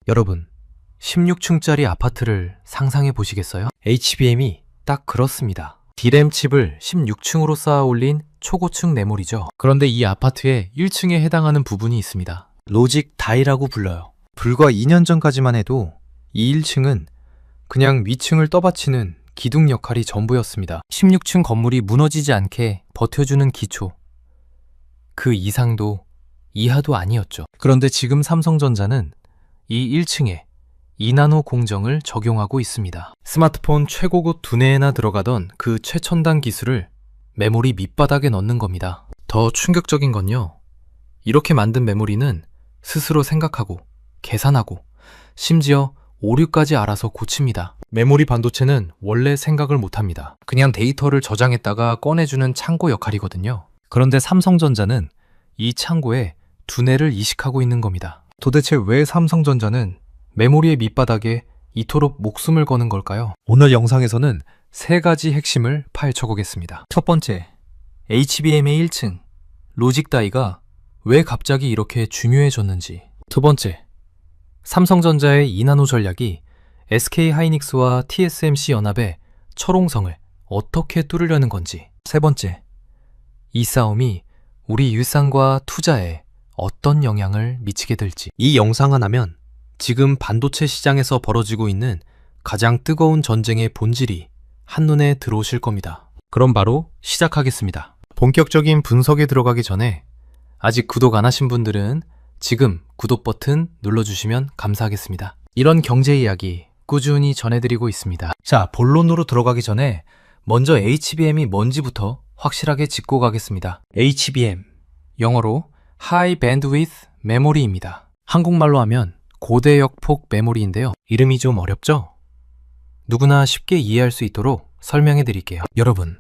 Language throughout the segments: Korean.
여러분, 16층짜리 아파트를 상상해 보시겠어요? HBM이 딱 그렇습니다. D램 칩을 16층으로 쌓아 올린 초고층 메모리죠. 그런데 이 아파트의 1층에 해당하는 부분이 있습니다. 로직 다이라고 불러요. 불과 2년 전까지만 해도 이 1층은 그냥 위층을 떠받치는 기둥 역할이 전부였습니다. 16층 건물이 무너지지 않게 버텨주는 기초. 그 이상도 이하도 아니었죠. 그런데 지금 삼성전자는 이 1층에 2나노 공정을 적용하고 있습니다. 스마트폰 최고급 두뇌에나 들어가던 그 최첨단 기술을 메모리 밑바닥에 넣는 겁니다. 더 충격적인 건요, 이렇게 만든 메모리는 스스로 생각하고 계산하고 심지어 오류까지 알아서 고칩니다. 메모리 반도체는 원래 생각을 못합니다. 그냥 데이터를 저장했다가 꺼내주는 창고 역할이거든요. 그런데 삼성전자는 이 창고에 두뇌를 이식하고 있는 겁니다. 도대체 왜 삼성전자는 메모리의 밑바닥에 이토록 목숨을 거는 걸까요? 오늘 영상에서는 세 가지 핵심을 파헤쳐 보겠습니다. 첫 번째, HBM의 1층, 로직 다이가 왜 갑자기 이렇게 중요해졌는지. 두 번째, 삼성전자의 2나노 전략이 SK 하이닉스와 TSMC 연합의 철옹성을 어떻게 뚫으려는 건지. 세 번째, 이 싸움이 우리 일상과 투자에 어떤 영향을 미치게 될지. 이 영상 하나면 지금 반도체 시장에서 벌어지고 있는 가장 뜨거운 전쟁의 본질이 한눈에 들어오실 겁니다. 그럼 바로 시작하겠습니다. 본격적인 분석에 들어가기 전에 아직 구독 안 하신 분들은 지금 구독 버튼 눌러주시면 감사하겠습니다. 이런 경제 이야기 꾸준히 전해드리고 있습니다. 자, 본론으로 들어가기 전에 먼저 HBM이 뭔지부터 확실하게 짚고 가겠습니다. HBM, 영어로 High Bandwidth Memory입니다. 한국말로 하면 고대역폭 메모리인데요. 이름이 좀 어렵죠? 누구나 쉽게 이해할 수 있도록 설명해 드릴게요. 여러분,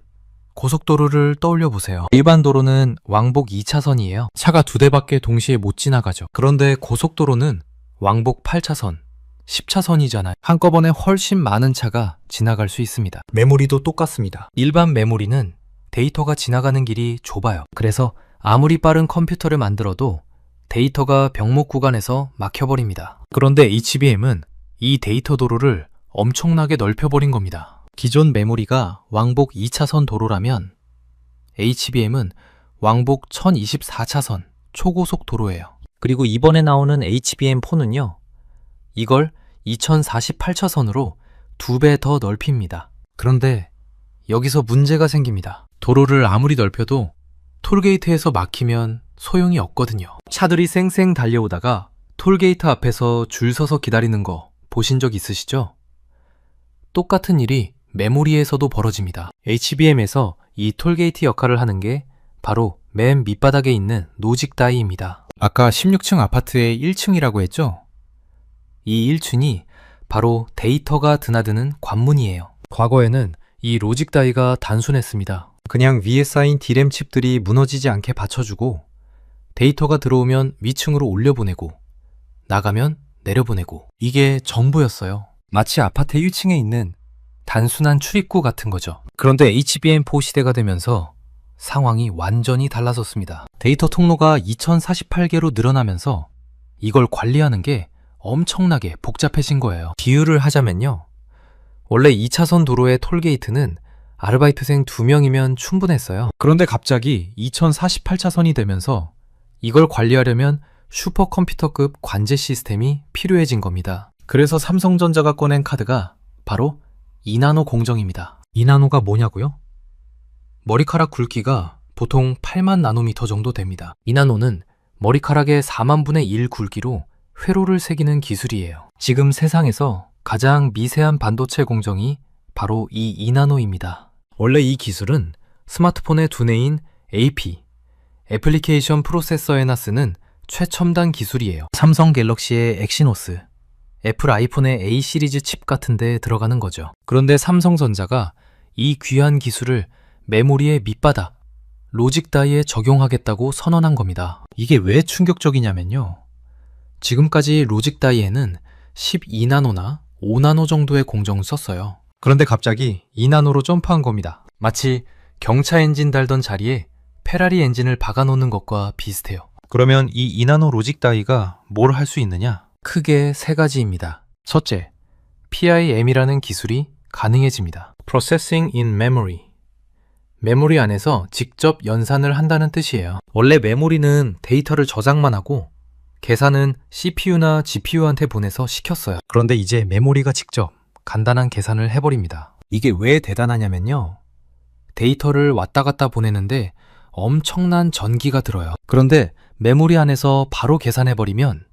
고속도로를 떠올려 보세요. 일반 도로는 왕복 2차선이에요. 차가 2대밖에 동시에 못 지나가죠. 그런데 고속도로는 왕복 8차선, 10차선이잖아요. 한꺼번에 훨씬 많은 차가 지나갈 수 있습니다. 메모리도 똑같습니다. 일반 메모리는 데이터가 지나가는 길이 좁아요. 그래서 아무리 빠른 컴퓨터를 만들어도 데이터가 병목 구간에서 막혀버립니다. 그런데 HBM은 이 데이터 도로를 엄청나게 넓혀버린 겁니다. 기존 메모리가 왕복 2차선 도로라면 HBM은 왕복 1024차선 초고속 도로예요. 그리고 이번에 나오는 HBM4는요, 이걸 2048차선으로 2배 더 넓힙니다. 그런데 여기서 문제가 생깁니다. 도로를 아무리 넓혀도 톨게이트에서 막히면 소용이 없거든요. 차들이 쌩쌩 달려오다가 톨게이트 앞에서 줄 서서 기다리는 거 보신 적 있으시죠? 똑같은 일이 메모리에서도 벌어집니다. HBM에서 이 톨게이트 역할을 하는 게 바로 맨 밑바닥에 있는 로직 다이입니다. 아까 16층 아파트의 1층이라고 했죠? 이 1층이 바로 데이터가 드나드는 관문이에요. 과거에는 이 로직 다이가 단순했습니다. 그냥 위에 쌓인 D램 칩들이 무너지지 않게 받쳐주고 데이터가 들어오면 위층으로 올려보내고 나가면 내려보내고, 이게 전부였어요. 마치 아파트 1층에 있는 단순한 출입구 같은 거죠. 그런데 HBM4 시대가 되면서 상황이 완전히 달라졌습니다. 데이터 통로가 2048개로 늘어나면서 이걸 관리하는 게 엄청나게 복잡해진 거예요. 비유를 하자면요, 원래 2차선 도로의 톨게이트는 아르바이트생 2명이면 충분했어요. 그런데 갑자기 2048차선이 되면서 이걸 관리하려면 슈퍼컴퓨터급 관제 시스템이 필요해진 겁니다. 그래서 삼성전자가 꺼낸 카드가 바로 2나노 공정입니다. 2나노가 뭐냐고요? 머리카락 굵기가 보통 8만 나노미터 정도 됩니다. 2나노는 머리카락의 4만 분의 1 굵기로 회로를 새기는 기술이에요. 지금 세상에서 가장 미세한 반도체 공정이 바로 이 2나노입니다. 원래 이 기술은 스마트폰의 두뇌인 AP, 애플리케이션 프로세서에나 쓰는 최첨단 기술이에요. 삼성 갤럭시의 엑시노스, 애플 아이폰의 A 시리즈 칩 같은 데 들어가는 거죠. 그런데 삼성전자가 이 귀한 기술을 메모리의 밑바닥, 로직 다이에 적용하겠다고 선언한 겁니다. 이게 왜 충격적이냐면요, 지금까지 로직 다이에는 12나노나 5나노 정도의 공정을 썼어요. 그런데 갑자기 2나노로 점프한 겁니다. 마치 경차 엔진 달던 자리에 페라리 엔진을 박아놓는 것과 비슷해요. 그러면 이 2나노 로직 다이가 뭘 할 수 있느냐? 크게 세 가지입니다. 첫째, PIM이라는 기술이 가능해집니다. Processing in Memory. 메모리 안에서 직접 연산을 한다는 뜻이에요. 원래 메모리는 데이터를 저장만 하고 계산은 CPU나 GPU한테 보내서 시켰어요. 그런데 이제 메모리가 직접 간단한 계산을 해버립니다. 이게 왜 대단하냐면요. 데이터를 왔다 갔다 보내는데 엄청난 전기가 들어요. 그런데 메모리 안에서 바로 계산해버리면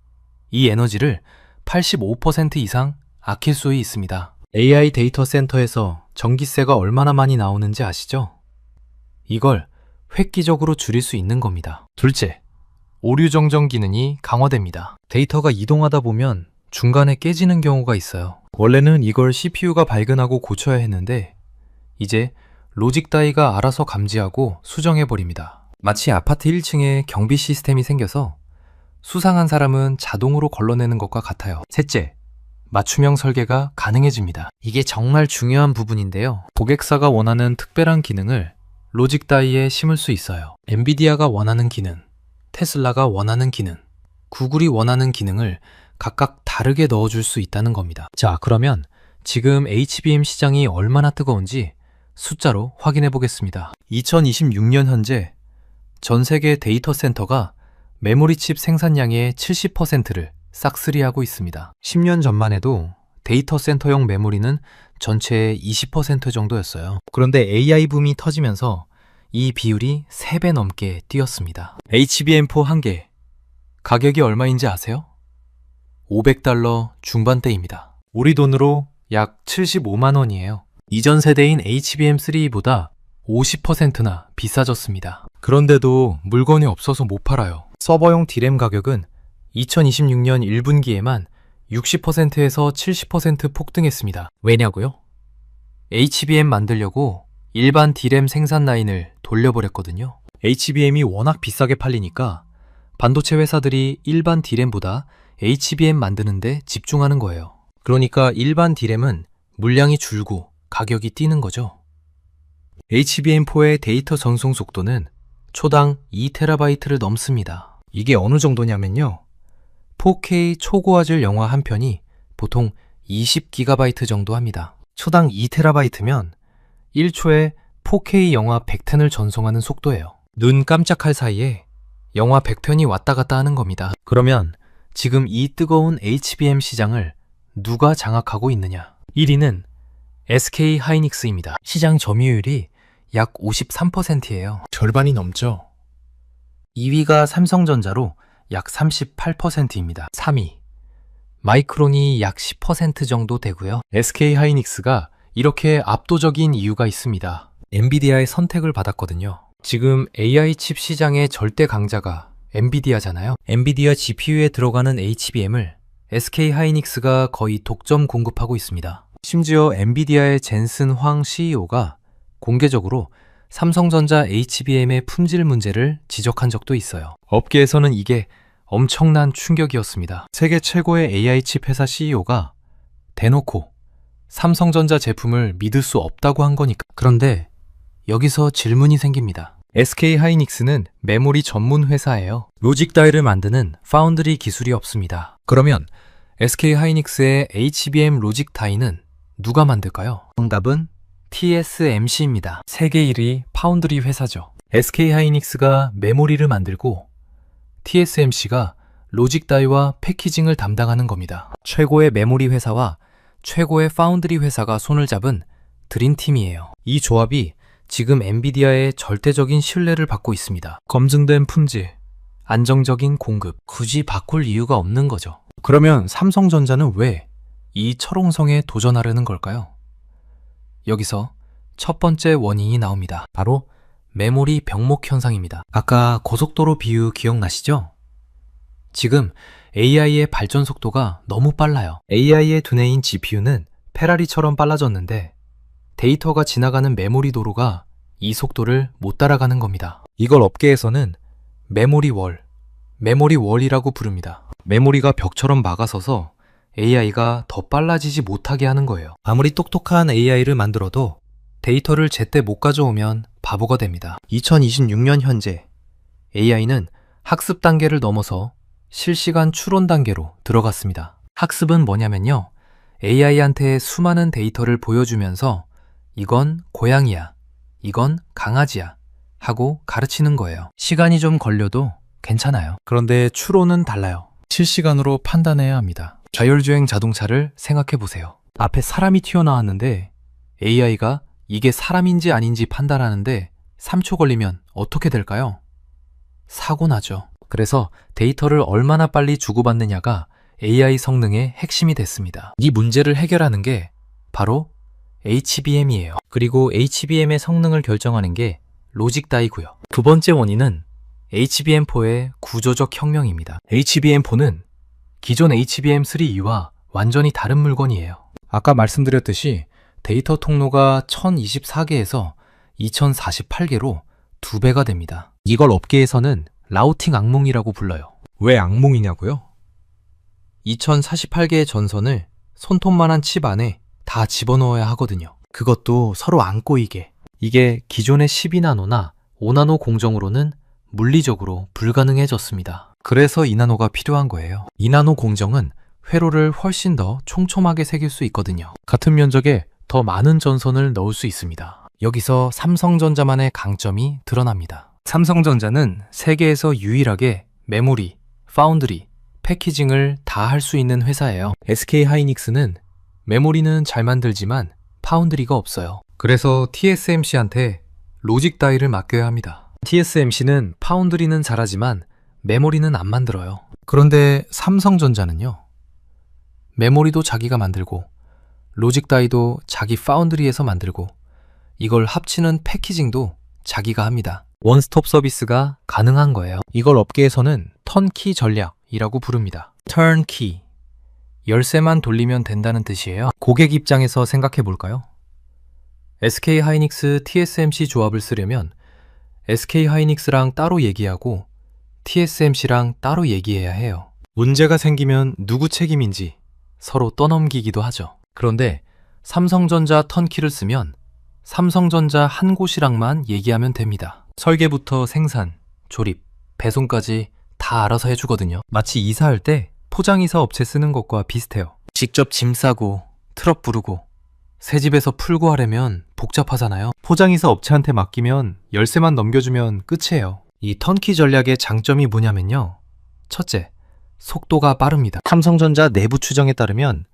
이 에너지를 85% 이상 아낄 수 있습니다. AI 데이터 센터에서 전기세가 얼마나 많이 나오는지 아시죠? 이걸 획기적으로 줄일 수 있는 겁니다. 둘째, 오류 정정 기능이 강화됩니다. 데이터가 이동하다 보면 중간에 깨지는 경우가 있어요. 원래는 이걸 CPU가 발견하고 고쳐야 했는데 이제 로직 다이가 알아서 감지하고 수정해버립니다. 마치 아파트 1층에 경비 시스템이 생겨서 수상한 사람은 자동으로 걸러내는 것과 같아요. 셋째, 맞춤형 설계가 가능해집니다. 이게 정말 중요한 부분인데요. 고객사가 원하는 특별한 기능을 로직 다이에 심을 수 있어요. 엔비디아가 원하는 기능, 테슬라가 원하는 기능, 구글이 원하는 기능을 각각 다르게 넣어줄 수 있다는 겁니다. 자, 그러면 지금 HBM 시장이 얼마나 뜨거운지 숫자로 확인해 보겠습니다. 2026년 현재 전 세계 데이터 센터가 메모리 칩 생산량의 70%를 싹쓸이하고 있습니다. 10년 전만 해도 데이터 센터용 메모리는 전체의 20% 정도였어요. 그런데 AI 붐이 터지면서 이 비율이 3배 넘게 뛰었습니다. HBM4 한 개, 가격이 얼마인지 아세요? $500 중반대입니다. 우리 돈으로 약 75만 원이에요. 이전 세대인 HBM3보다 50%나 비싸졌습니다. 그런데도 물건이 없어서 못 팔아요. 서버용 D램 가격은 2026년 1분기에만 60%에서 70% 폭등했습니다. 왜냐고요? HBM 만들려고 일반 D램 생산 라인을 돌려버렸거든요. HBM이 워낙 비싸게 팔리니까 반도체 회사들이 일반 D램보다 HBM 만드는데 집중하는 거예요. 그러니까 일반 D램은 물량이 줄고 가격이 뛰는 거죠. HBM4의 데이터 전송 속도는 초당 2TB를 넘습니다. 이게 어느 정도냐면요. 4K 초고화질 영화 한 편이 보통 20GB 정도 합니다. 초당 2TB면 1초에 4K 영화 100편을 전송하는 속도예요. 눈 깜짝할 사이에 영화 100편이 왔다 갔다 하는 겁니다. 그러면 지금 이 뜨거운 HBM 시장을 누가 장악하고 있느냐? 1위는 SK 하이닉스입니다. 시장 점유율이 약 53%예요. 절반이 넘죠. 2위가 삼성전자로 약 38%입니다. 3위, 마이크론이 약 10% 정도 되고요. SK 하이닉스가 이렇게 압도적인 이유가 있습니다. 엔비디아의 선택을 받았거든요. 지금 AI 칩 시장의 절대 강자가 엔비디아잖아요. 엔비디아 GPU에 들어가는 HBM을 SK 하이닉스가 거의 독점 공급하고 있습니다. 심지어 엔비디아의 젠슨 황 CEO가 공개적으로 삼성전자 HBM의 품질 문제를 지적한 적도 있어요. 업계에서는 이게 엄청난 충격이었습니다. 세계 최고의 AI 칩 회사 CEO가 대놓고 삼성전자 제품을 믿을 수 없다고 한 거니까. 그런데 여기서 질문이 생깁니다. SK 하이닉스는 메모리 전문 회사예요. 로직 다이를 만드는 파운드리 기술이 없습니다. 그러면 SK 하이닉스의 HBM 로직 다이는 누가 만들까요? 정답은 TSMC입니다. 세계 1위 파운드리 회사죠. SK 하이닉스가 메모리를 만들고 TSMC가 로직 다이와 패키징을 담당하는 겁니다. 최고의 메모리 회사와 최고의 파운드리 회사가 손을 잡은 드림팀이에요. 이 조합이 지금 엔비디아의 절대적인 신뢰를 받고 있습니다. 검증된 품질, 안정적인 공급, 굳이 바꿀 이유가 없는 거죠. 그러면 삼성전자는 왜 이 철옹성에 도전하려는 걸까요? 여기서 첫 번째 원인이 나옵니다. 바로 메모리 병목 현상입니다. 아까 고속도로 비유 기억나시죠? 지금 AI의 발전 속도가 너무 빨라요. AI의 두뇌인 GPU는 페라리처럼 빨라졌는데 데이터가 지나가는 메모리 도로가 이 속도를 못 따라가는 겁니다. 이걸 업계에서는 메모리월이라고 부릅니다. 메모리가 벽처럼 막아서서 AI가 더 빨라지지 못하게 하는 거예요. 아무리 똑똑한 AI를 만들어도 데이터를 제때 못 가져오면 바보가 됩니다. 2026년 현재 AI는 학습 단계를 넘어서 실시간 추론 단계로 들어갔습니다. 학습은 뭐냐면요. AI한테 수많은 데이터를 보여주면서 이건 고양이야, 이건 강아지야 하고 가르치는 거예요. 시간이 좀 걸려도 괜찮아요. 그런데 추론은 달라요. 실시간으로 판단해야 합니다. 자율주행 자동차를 생각해 보세요. 앞에 사람이 튀어나왔는데 AI가 이게 사람인지 아닌지 판단하는데 3초 걸리면 어떻게 될까요? 사고 나죠. 그래서 데이터를 얼마나 빨리 주고받느냐가 AI 성능의 핵심이 됐습니다. 이 문제를 해결하는 게 바로 HBM이에요. 그리고 HBM의 성능을 결정하는 게 로직 다이고요. 두 번째 원인은 HBM4의 구조적 혁명입니다. HBM4는 기존 HBM3E와 완전히 다른 물건이에요. 아까 말씀드렸듯이 데이터 통로가 1024개에서 2048개로 2배가 됩니다. 이걸 업계에서는 라우팅 악몽이라고 불러요. 왜 악몽이냐고요? 2048개의 전선을 손톱만한 칩 안에 다 집어넣어야 하거든요. 그것도 서로 안 꼬이게. 이게 기존의 12나노나 5나노 공정으로는 물리적으로 불가능해졌습니다. 그래서 2나노가 필요한 거예요. 2나노 공정은 회로를 훨씬 더 촘촘하게 새길 수 있거든요. 같은 면적에 더 많은 전선을 넣을 수 있습니다. 여기서 삼성전자만의 강점이 드러납니다. 삼성전자는 세계에서 유일하게 메모리, 파운드리, 패키징을 다 할 수 있는 회사예요. SK하이닉스는 메모리는 잘 만들지만 파운드리가 없어요. 그래서 TSMC한테 로직 다이를 맡겨야 합니다. TSMC는 파운드리는 잘하지만 메모리는 안 만들어요. 그런데 삼성전자는요. 메모리도 자기가 만들고 로직 다이도 자기 파운드리에서 만들고 이걸 합치는 패키징도 자기가 합니다. 원스톱 서비스가 가능한 거예요. 이걸 업계에서는 턴키 전략이라고 부릅니다. 턴키. 열쇠만 돌리면 된다는 뜻이에요. 고객 입장에서 생각해 볼까요? SK하이닉스 TSMC 조합을 쓰려면 SK하이닉스랑 따로 얘기하고 TSMC랑 따로 얘기해야 해요. 문제가 생기면 누구 책임인지 서로 떠넘기기도 하죠. 그런데 삼성전자 턴키를 쓰면 삼성전자 한 곳이랑만 얘기하면 됩니다. 설계부터 생산, 조립, 배송까지 다 알아서 해주거든요. 마치 이사할 때 포장이사 업체 쓰는 것과 비슷해요. 직접 짐 싸고 트럭 부르고 새 집에서 풀고 하려면 복잡하잖아요. 포장이사 업체한테 맡기면 열쇠만 넘겨주면 끝이에요. 이 턴키 전략의 장점이 뭐냐면요. 첫째, 속도가 빠릅니다. 삼성전자 내부 추정에 따르면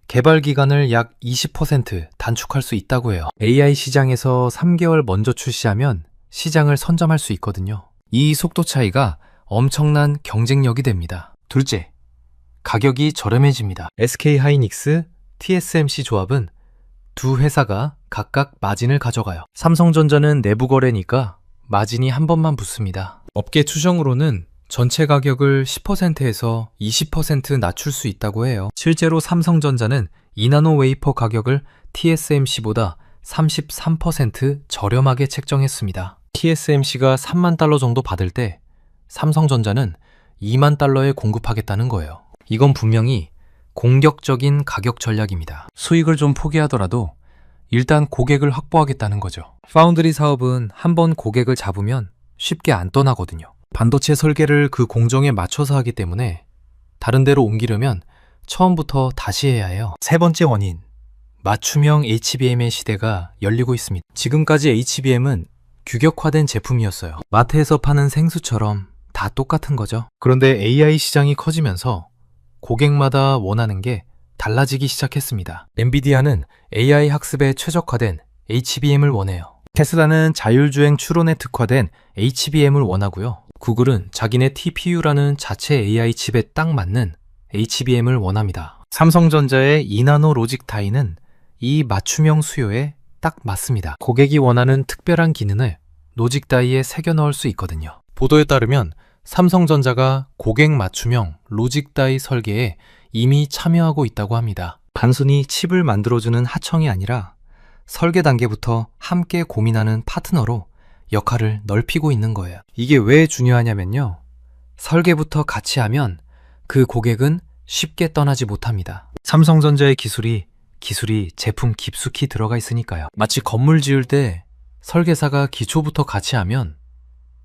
개발 기간을 약 20% 단축할 수 있다고 해요. AI 시장에서 3개월 먼저 출시하면 시장을 선점할 수 있거든요. 이 속도 차이가 엄청난 경쟁력이 됩니다. 둘째, 가격이 저렴해집니다. SK하이닉스, TSMC 조합은 두 회사가 각각 마진을 가져가요. 삼성전자는 내부 거래니까 마진이 한 번만 붙습니다. 업계 추정으로는 전체 가격을 10%에서 20% 낮출 수 있다고 해요. 실제로 삼성전자는 2나노 웨이퍼 가격을 TSMC보다 33% 저렴하게 책정했습니다. TSMC가 3만 달러 정도 받을 때 삼성전자는 2만 달러에 공급하겠다는 거예요. 이건 분명히 공격적인 가격 전략입니다. 수익을 좀 포기하더라도 일단 고객을 확보하겠다는 거죠. 파운드리 사업은 한번 고객을 잡으면 쉽게 안 떠나거든요. 반도체 설계를 그 공정에 맞춰서 하기 때문에 다른 데로 옮기려면 처음부터 다시 해야 해요. 세 번째 원인, 맞춤형 HBM의 시대가 열리고 있습니다. 지금까지 HBM은 규격화된 제품이었어요. 마트에서 파는 생수처럼 다 똑같은 거죠. 그런데 AI 시장이 커지면서 고객마다 원하는 게 달라지기 시작했습니다. 엔비디아는 AI 학습에 최적화된 HBM을 원해요. 테슬라는 자율주행 추론에 특화된 HBM을 원하고요. 구글은 자기네 TPU라는 자체 AI 칩에 딱 맞는 HBM을 원합니다. 삼성전자의 2나노 로직 다이는 이 맞춤형 수요에 딱 맞습니다. 고객이 원하는 특별한 기능을 로직 다이에 새겨 넣을 수 있거든요. 보도에 따르면 삼성전자가 고객 맞춤형 로직 다이 설계에 이미 참여하고 있다고 합니다. 단순히 칩을 만들어주는 하청이 아니라 설계 단계부터 함께 고민하는 파트너로 역할을 넓히고 있는 거예요. 이게 왜 중요하냐면요. 설계부터 같이 하면 그 고객은 쉽게 떠나지 못합니다. 삼성전자의 기술이 제품 깊숙이 들어가 있으니까요. 마치 건물 지을 때 설계사가 기초부터 같이 하면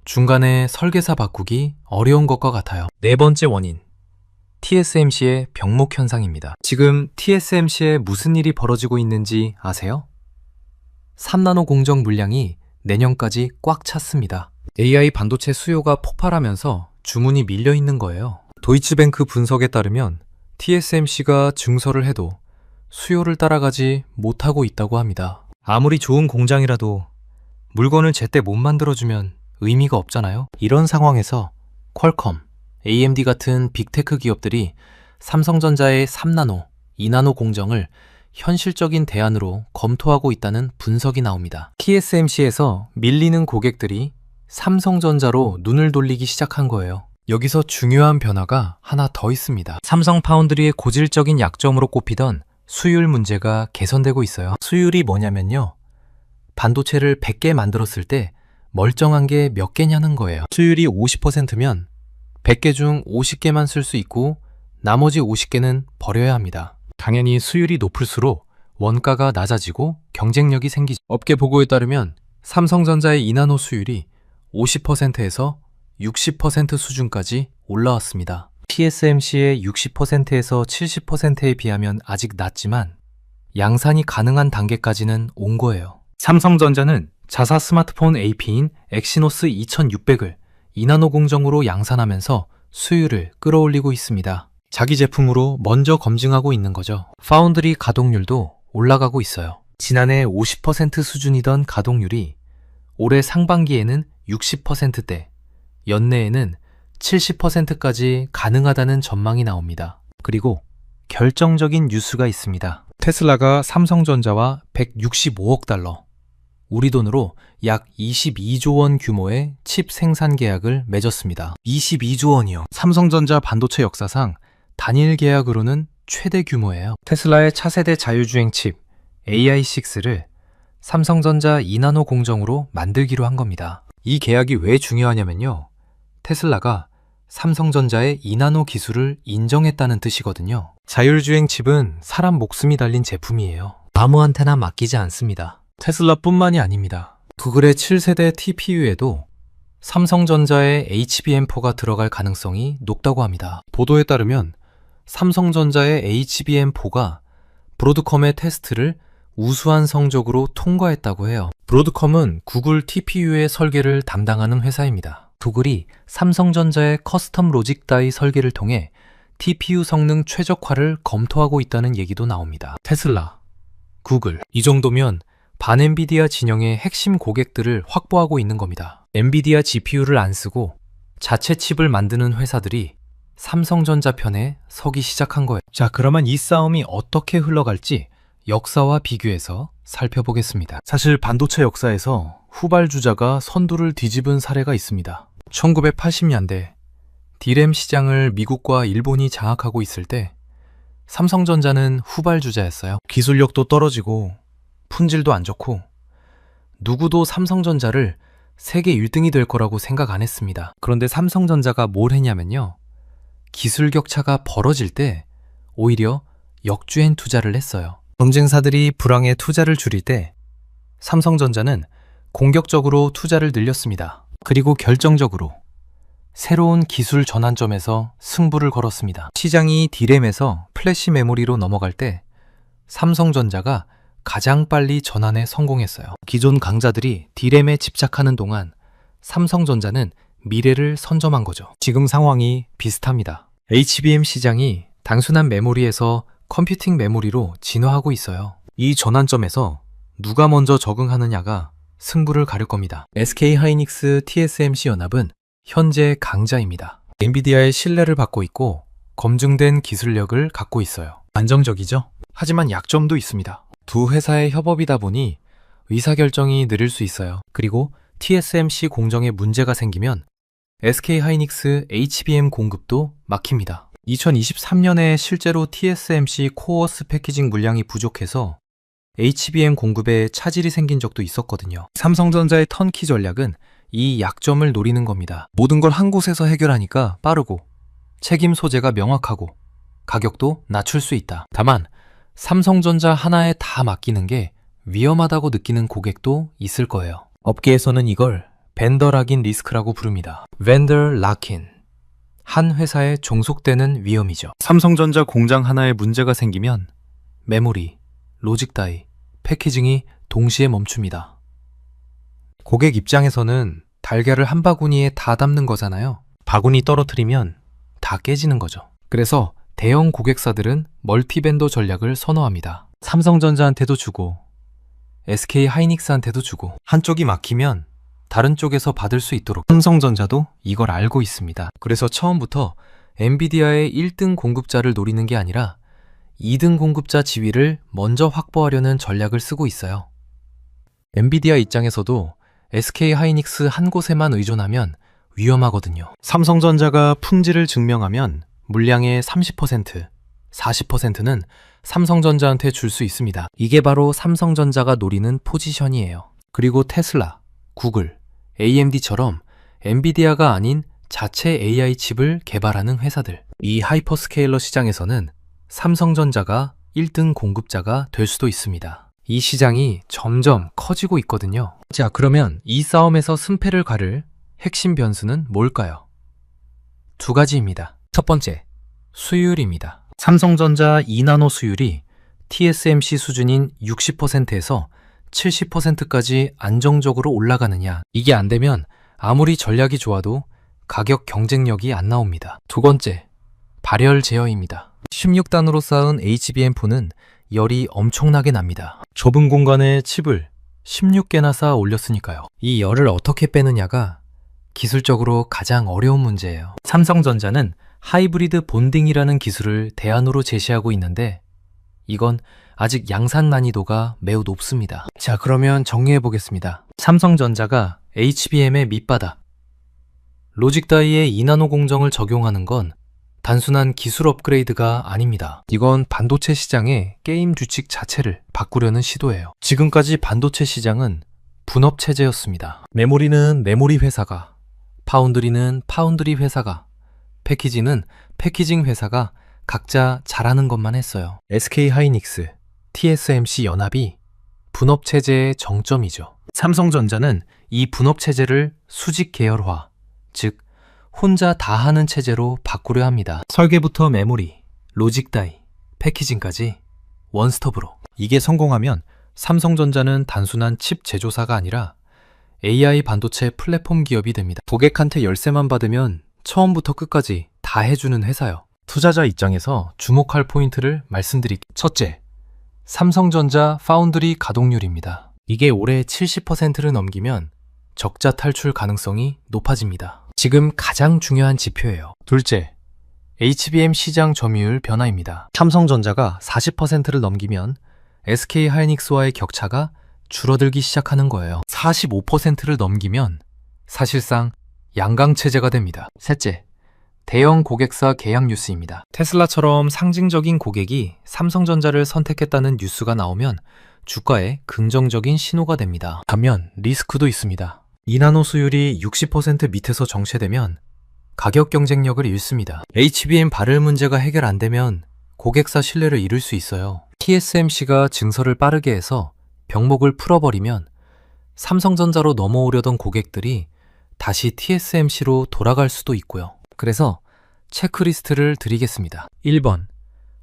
중간에 설계사 바꾸기 어려운 것과 같아요. 네 번째 원인, TSMC의 병목 현상입니다. 지금 TSMC에 무슨 일이 벌어지고 있는지 아세요? 3나노 공정 물량이 내년까지 꽉 찼습니다. AI 반도체 수요가 폭발하면서 주문이 밀려 있는 거예요. 도이치뱅크 분석에 따르면 TSMC가 증설을 해도 수요를 따라가지 못하고 있다고 합니다. 아무리 좋은 공장이라도 물건을 제때 못 만들어주면 의미가 없잖아요. 이런 상황에서 퀄컴, AMD 같은 빅테크 기업들이 삼성전자의 3나노, 2나노 공정을 현실적인 대안으로 검토하고 있다는 분석이 나옵니다. TSMC에서 밀리는 고객들이 삼성전자로 눈을 돌리기 시작한 거예요. 여기서 중요한 변화가 하나 더 있습니다. 삼성 파운드리의 고질적인 약점으로 꼽히던 수율 문제가 개선되고 있어요. 수율이 뭐냐면요, 반도체를 100개 만들었을 때 멀쩡한 게 몇 개냐는 거예요. 수율이 50%면 100개 중 50개만 쓸 수 있고 나머지 50개는 버려야 합니다. 당연히 수율이 높을수록 원가가 낮아지고 경쟁력이 생기죠. 업계 보고에 따르면 삼성전자의 2나노 수율이 50%에서 60% 수준까지 올라왔습니다. TSMC의 60%에서 70%에 비하면 아직 낮지만 양산이 가능한 단계까지는 온 거예요. 삼성전자는 자사 스마트폰 AP인 엑시노스 2600을 2나노 공정으로 양산하면서 수율을 끌어올리고 있습니다. 자기 제품으로 먼저 검증하고 있는 거죠. 파운드리 가동률도 올라가고 있어요. 지난해 50% 수준이던 가동률이 올해 상반기에는 60%대, 연내에는 70%까지 가능하다는 전망이 나옵니다. 그리고 결정적인 뉴스가 있습니다. 테슬라가 삼성전자와 165억 달러, 우리 돈으로 약 22조 원 규모의 칩 생산 계약을 맺었습니다. 22조 원이요. 삼성전자 반도체 역사상 단일 계약으로는 최대 규모예요. 테슬라의 차세대 자율주행 칩 AI6를 삼성전자 2나노 공정으로 만들기로 한 겁니다. 이 계약이 왜 중요하냐면요, 테슬라가 삼성전자의 2나노 기술을 인정했다는 뜻이거든요. 자율주행 칩은 사람 목숨이 달린 제품이에요. 아무한테나 맡기지 않습니다. 테슬라뿐만이 아닙니다. 구글의 7세대 TPU에도 삼성전자의 HBM4가 들어갈 가능성이 높다고 합니다. 보도에 따르면 삼성전자의 HBM4가 브로드컴의 테스트를 우수한 성적으로 통과했다고 해요. 브로드컴은 구글 TPU의 설계를 담당하는 회사입니다. 구글이 삼성전자의 커스텀 로직 다이 설계를 통해 TPU 성능 최적화를 검토하고 있다는 얘기도 나옵니다. 테슬라, 구글, 이 정도면 반 엔비디아 진영의 핵심 고객들을 확보하고 있는 겁니다. 엔비디아 GPU를 안 쓰고 자체 칩을 만드는 회사들이 삼성전자 편에 서기 시작한 거예요. 자, 그러면 이 싸움이 어떻게 흘러갈지 역사와 비교해서 살펴보겠습니다. 사실 반도체 역사에서 후발주자가 선두를 뒤집은 사례가 있습니다. 1980년대 D램 시장을 미국과 일본이 장악하고 있을 때 삼성전자는 후발주자였어요. 기술력도 떨어지고 품질도 안 좋고 누구도 삼성전자를 세계 1등이 될 거라고 생각 안 했습니다. 그런데 삼성전자가 뭘 했냐면요, 기술 격차가 벌어질 때 오히려 역주행 투자를 했어요. 경쟁사들이 불황에 투자를 줄일 때 삼성전자는 공격적으로 투자를 늘렸습니다. 그리고 결정적으로 새로운 기술 전환점에서 승부를 걸었습니다. 시장이 D램에서 플래시 메모리로 넘어갈 때 삼성전자가 가장 빨리 전환에 성공했어요. 기존 강자들이 D램에 집착하는 동안 삼성전자는 미래를 선점한 거죠. 지금 상황이 비슷합니다. HBM 시장이 단순한 메모리에서 컴퓨팅 메모리로 진화하고 있어요. 이 전환점에서 누가 먼저 적응하느냐가 승부를 가릴 겁니다. SK하이닉스 TSMC 연합은 현재 강자입니다. 엔비디아의 신뢰를 받고 있고 검증된 기술력을 갖고 있어요. 안정적이죠? 하지만 약점도 있습니다. 두 회사의 협업이다 보니 의사결정이 느릴 수 있어요. 그리고 TSMC 공정에 문제가 생기면 SK하이닉스 HBM 공급도 막힙니다. 2023년에 실제로 TSMC 코어스 패키징 물량이 부족해서 HBM 공급에 차질이 생긴 적도 있었거든요. 삼성전자의 턴키 전략은 이 약점을 노리는 겁니다. 모든 걸 한 곳에서 해결하니까 빠르고 책임 소재가 명확하고 가격도 낮출 수 있다. 다만 삼성전자 하나에 다 맡기는 게 위험하다고 느끼는 고객도 있을 거예요. 업계에서는 이걸 벤더 락인 리스크라고 부릅니다. 벤더 락인. 한 회사에 종속되는 위험이죠. 삼성전자 공장 하나에 문제가 생기면 메모리, 로직 다이, 패키징이 동시에 멈춥니다. 고객 입장에서는 달걀을 한 바구니에 다 담는 거잖아요. 바구니 떨어뜨리면 다 깨지는 거죠. 그래서 대형 고객사들은 멀티벤더 전략을 선호합니다. 삼성전자한테도 주고 SK 하이닉스한테도 주고 한쪽이 막히면 다른 쪽에서 받을 수 있도록 삼성전자도 이걸 알고 있습니다. 그래서 처음부터 엔비디아의 1등 공급자를 노리는 게 아니라 2등 공급자 지위를 먼저 확보하려는 전략을 쓰고 있어요. 엔비디아 입장에서도 SK 하이닉스 한 곳에만 의존하면 위험하거든요. 삼성전자가 품질을 증명하면 물량의 30%, 40%는 삼성전자한테 줄 수 있습니다. 이게 바로 삼성전자가 노리는 포지션이에요. 그리고 테슬라, 구글, AMD처럼 엔비디아가 아닌 자체 AI 칩을 개발하는 회사들. 이 하이퍼스케일러 시장에서는 삼성전자가 1등 공급자가 될 수도 있습니다. 이 시장이 점점 커지고 있거든요. 자, 그러면 이 싸움에서 승패를 가를 핵심 변수는 뭘까요? 두 가지입니다. 첫 번째, 수율입니다. 삼성전자 2나노 수율이 TSMC 수준인 60%에서 70%까지 안정적으로 올라가느냐. 이게 안 되면 아무리 전략이 좋아도 가격 경쟁력이 안 나옵니다. 두 번째, 발열 제어입니다. 16단으로 쌓은 HBM4는 열이 엄청나게 납니다. 좁은 공간에 칩을 16개나 쌓아 올렸으니까요. 이 열을 어떻게 빼느냐가 기술적으로 가장 어려운 문제예요. 삼성전자는 하이브리드 본딩이라는 기술을 대안으로 제시하고 있는데 이건 아직 양산 난이도가 매우 높습니다. 자, 그러면 정리해 보겠습니다. 삼성전자가 HBM의 밑바닥, 로직 다이의 2나노 공정을 적용하는 건 단순한 기술 업그레이드가 아닙니다. 이건 반도체 시장의 게임 규칙 자체를 바꾸려는 시도예요. 지금까지 반도체 시장은 분업 체제였습니다. 메모리는 메모리 회사가, 파운드리는 파운드리 회사가, 패키징은 패키징 회사가 각자 잘하는 것만 했어요. SK 하이닉스, TSMC 연합이 분업 체제의 정점이죠. 삼성전자는 이 분업 체제를 수직 계열화, 즉 혼자 다 하는 체제로 바꾸려 합니다. 설계부터 메모리, 로직 다이, 패키징까지 원스톱으로. 이게 성공하면 삼성전자는 단순한 칩 제조사가 아니라 AI 반도체 플랫폼 기업이 됩니다. 고객한테 열쇠만 받으면 처음부터 끝까지 다 해주는 회사요. 투자자 입장에서 주목할 포인트를 말씀드릴게요. 첫째, 삼성전자 파운드리 가동률입니다. 이게 올해 70%를 넘기면 적자 탈출 가능성이 높아집니다. 지금 가장 중요한 지표예요. 둘째, HBM 시장 점유율 변화입니다. 삼성전자가 40%를 넘기면 SK 하이닉스와의 격차가 줄어들기 시작하는 거예요. 45%를 넘기면 사실상 양강체제가 됩니다. 셋째, 대형 고객사 계약 뉴스입니다. 테슬라처럼 상징적인 고객이 삼성전자를 선택했다는 뉴스가 나오면 주가에 긍정적인 신호가 됩니다. 반면 리스크도 있습니다. 2나노 수율이 60% 밑에서 정체되면 가격 경쟁력을 잃습니다. HBM 발열 문제가 해결 안 되면 고객사 신뢰를 잃을 수 있어요. TSMC가 증설을 빠르게 해서 병목을 풀어버리면 삼성전자로 넘어오려던 고객들이 다시 TSMC로 돌아갈 수도 있고요. 그래서 체크리스트를 드리겠습니다. 1번,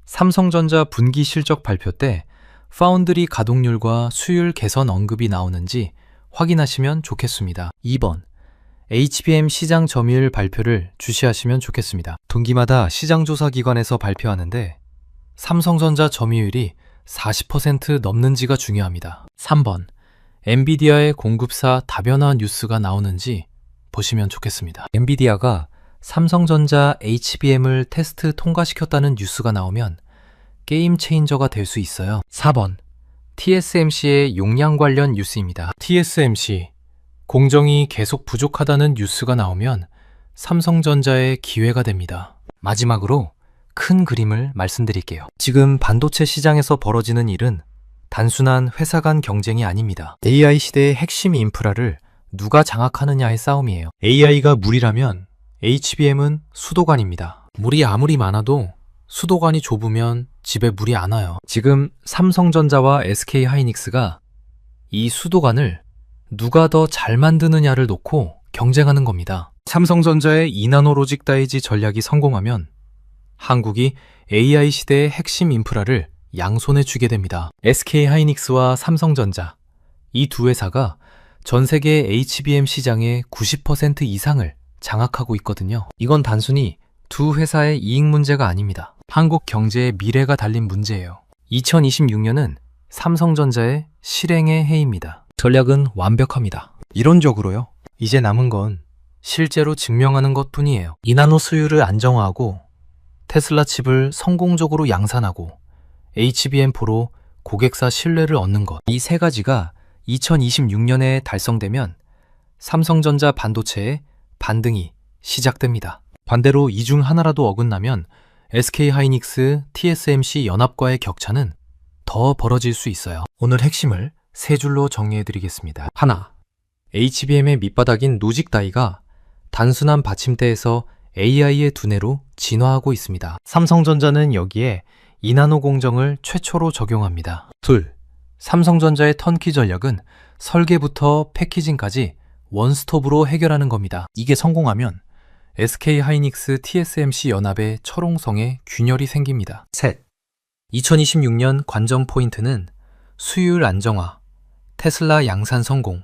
삼성전자 분기 실적 발표 때 파운드리 가동률과 수율 개선 언급이 나오는지 확인하시면 좋겠습니다. 2번, HBM 시장 점유율 발표를 주시하시면 좋겠습니다. 분기마다 시장조사기관에서 발표하는데 삼성전자 점유율이 40% 넘는지가 중요합니다. 3번, 엔비디아의 공급사 다변화 뉴스가 나오는지 보시면 좋겠습니다. 엔비디아가 삼성전자 HBM을 테스트 통과시켰다는 뉴스가 나오면 게임 체인저가 될 수 있어요. 4번, TSMC의 용량 관련 뉴스입니다. TSMC, 공정이 계속 부족하다는 뉴스가 나오면 삼성전자의 기회가 됩니다. 마지막으로 큰 그림을 말씀드릴게요. 지금 반도체 시장에서 벌어지는 일은 단순한 회사 간 경쟁이 아닙니다. AI 시대의 핵심 인프라를 누가 장악하느냐의 싸움이에요. AI가 물이라면 HBM은 수도관입니다. 물이 아무리 많아도 수도관이 좁으면 집에 물이 안 와요. 지금 삼성전자와 SK 하이닉스가 이 수도관을 누가 더 잘 만드느냐를 놓고 경쟁하는 겁니다. 삼성전자의 2나노 로직 다이지 전략이 성공하면 한국이 AI 시대의 핵심 인프라를 양손에 쥐게 됩니다. SK 하이닉스와 삼성전자, 이 두 회사가 전 세계 HBM 시장의 90% 이상을 장악하고 있거든요. 이건 단순히 두 회사의 이익 문제가 아닙니다. 한국 경제의 미래가 달린 문제예요. 2026년은 삼성전자의 실행의 해입니다. 전략은 완벽합니다. 이론적으로요. 이제 남은 건 실제로 증명하는 것뿐이에요. 2나노 수율을 안정화하고 테슬라 칩을 성공적으로 양산하고 HBM4로 고객사 신뢰를 얻는 것. 이 세 가지가 2026년에 달성되면 삼성전자 반도체의 반등이 시작됩니다. 반대로 이 중 하나라도 어긋나면 SK 하이닉스, TSMC 연합과의 격차는 더 벌어질 수 있어요. 오늘 핵심을 세 줄로 정리해 드리겠습니다. 하나, HBM의 밑바닥인 로직 다이가 단순한 받침대에서 AI의 두뇌로 진화하고 있습니다. 삼성전자는 여기에 2나노 공정을 최초로 적용합니다. 둘, 삼성전자의 턴키 전략은 설계부터 패키징까지 원스톱으로 해결하는 겁니다. 이게 성공하면 SK 하이닉스, TSMC 연합의 철옹성에 균열이 생깁니다. 셋, 2026년 관전 포인트는 수율 안정화, 테슬라 양산 성공,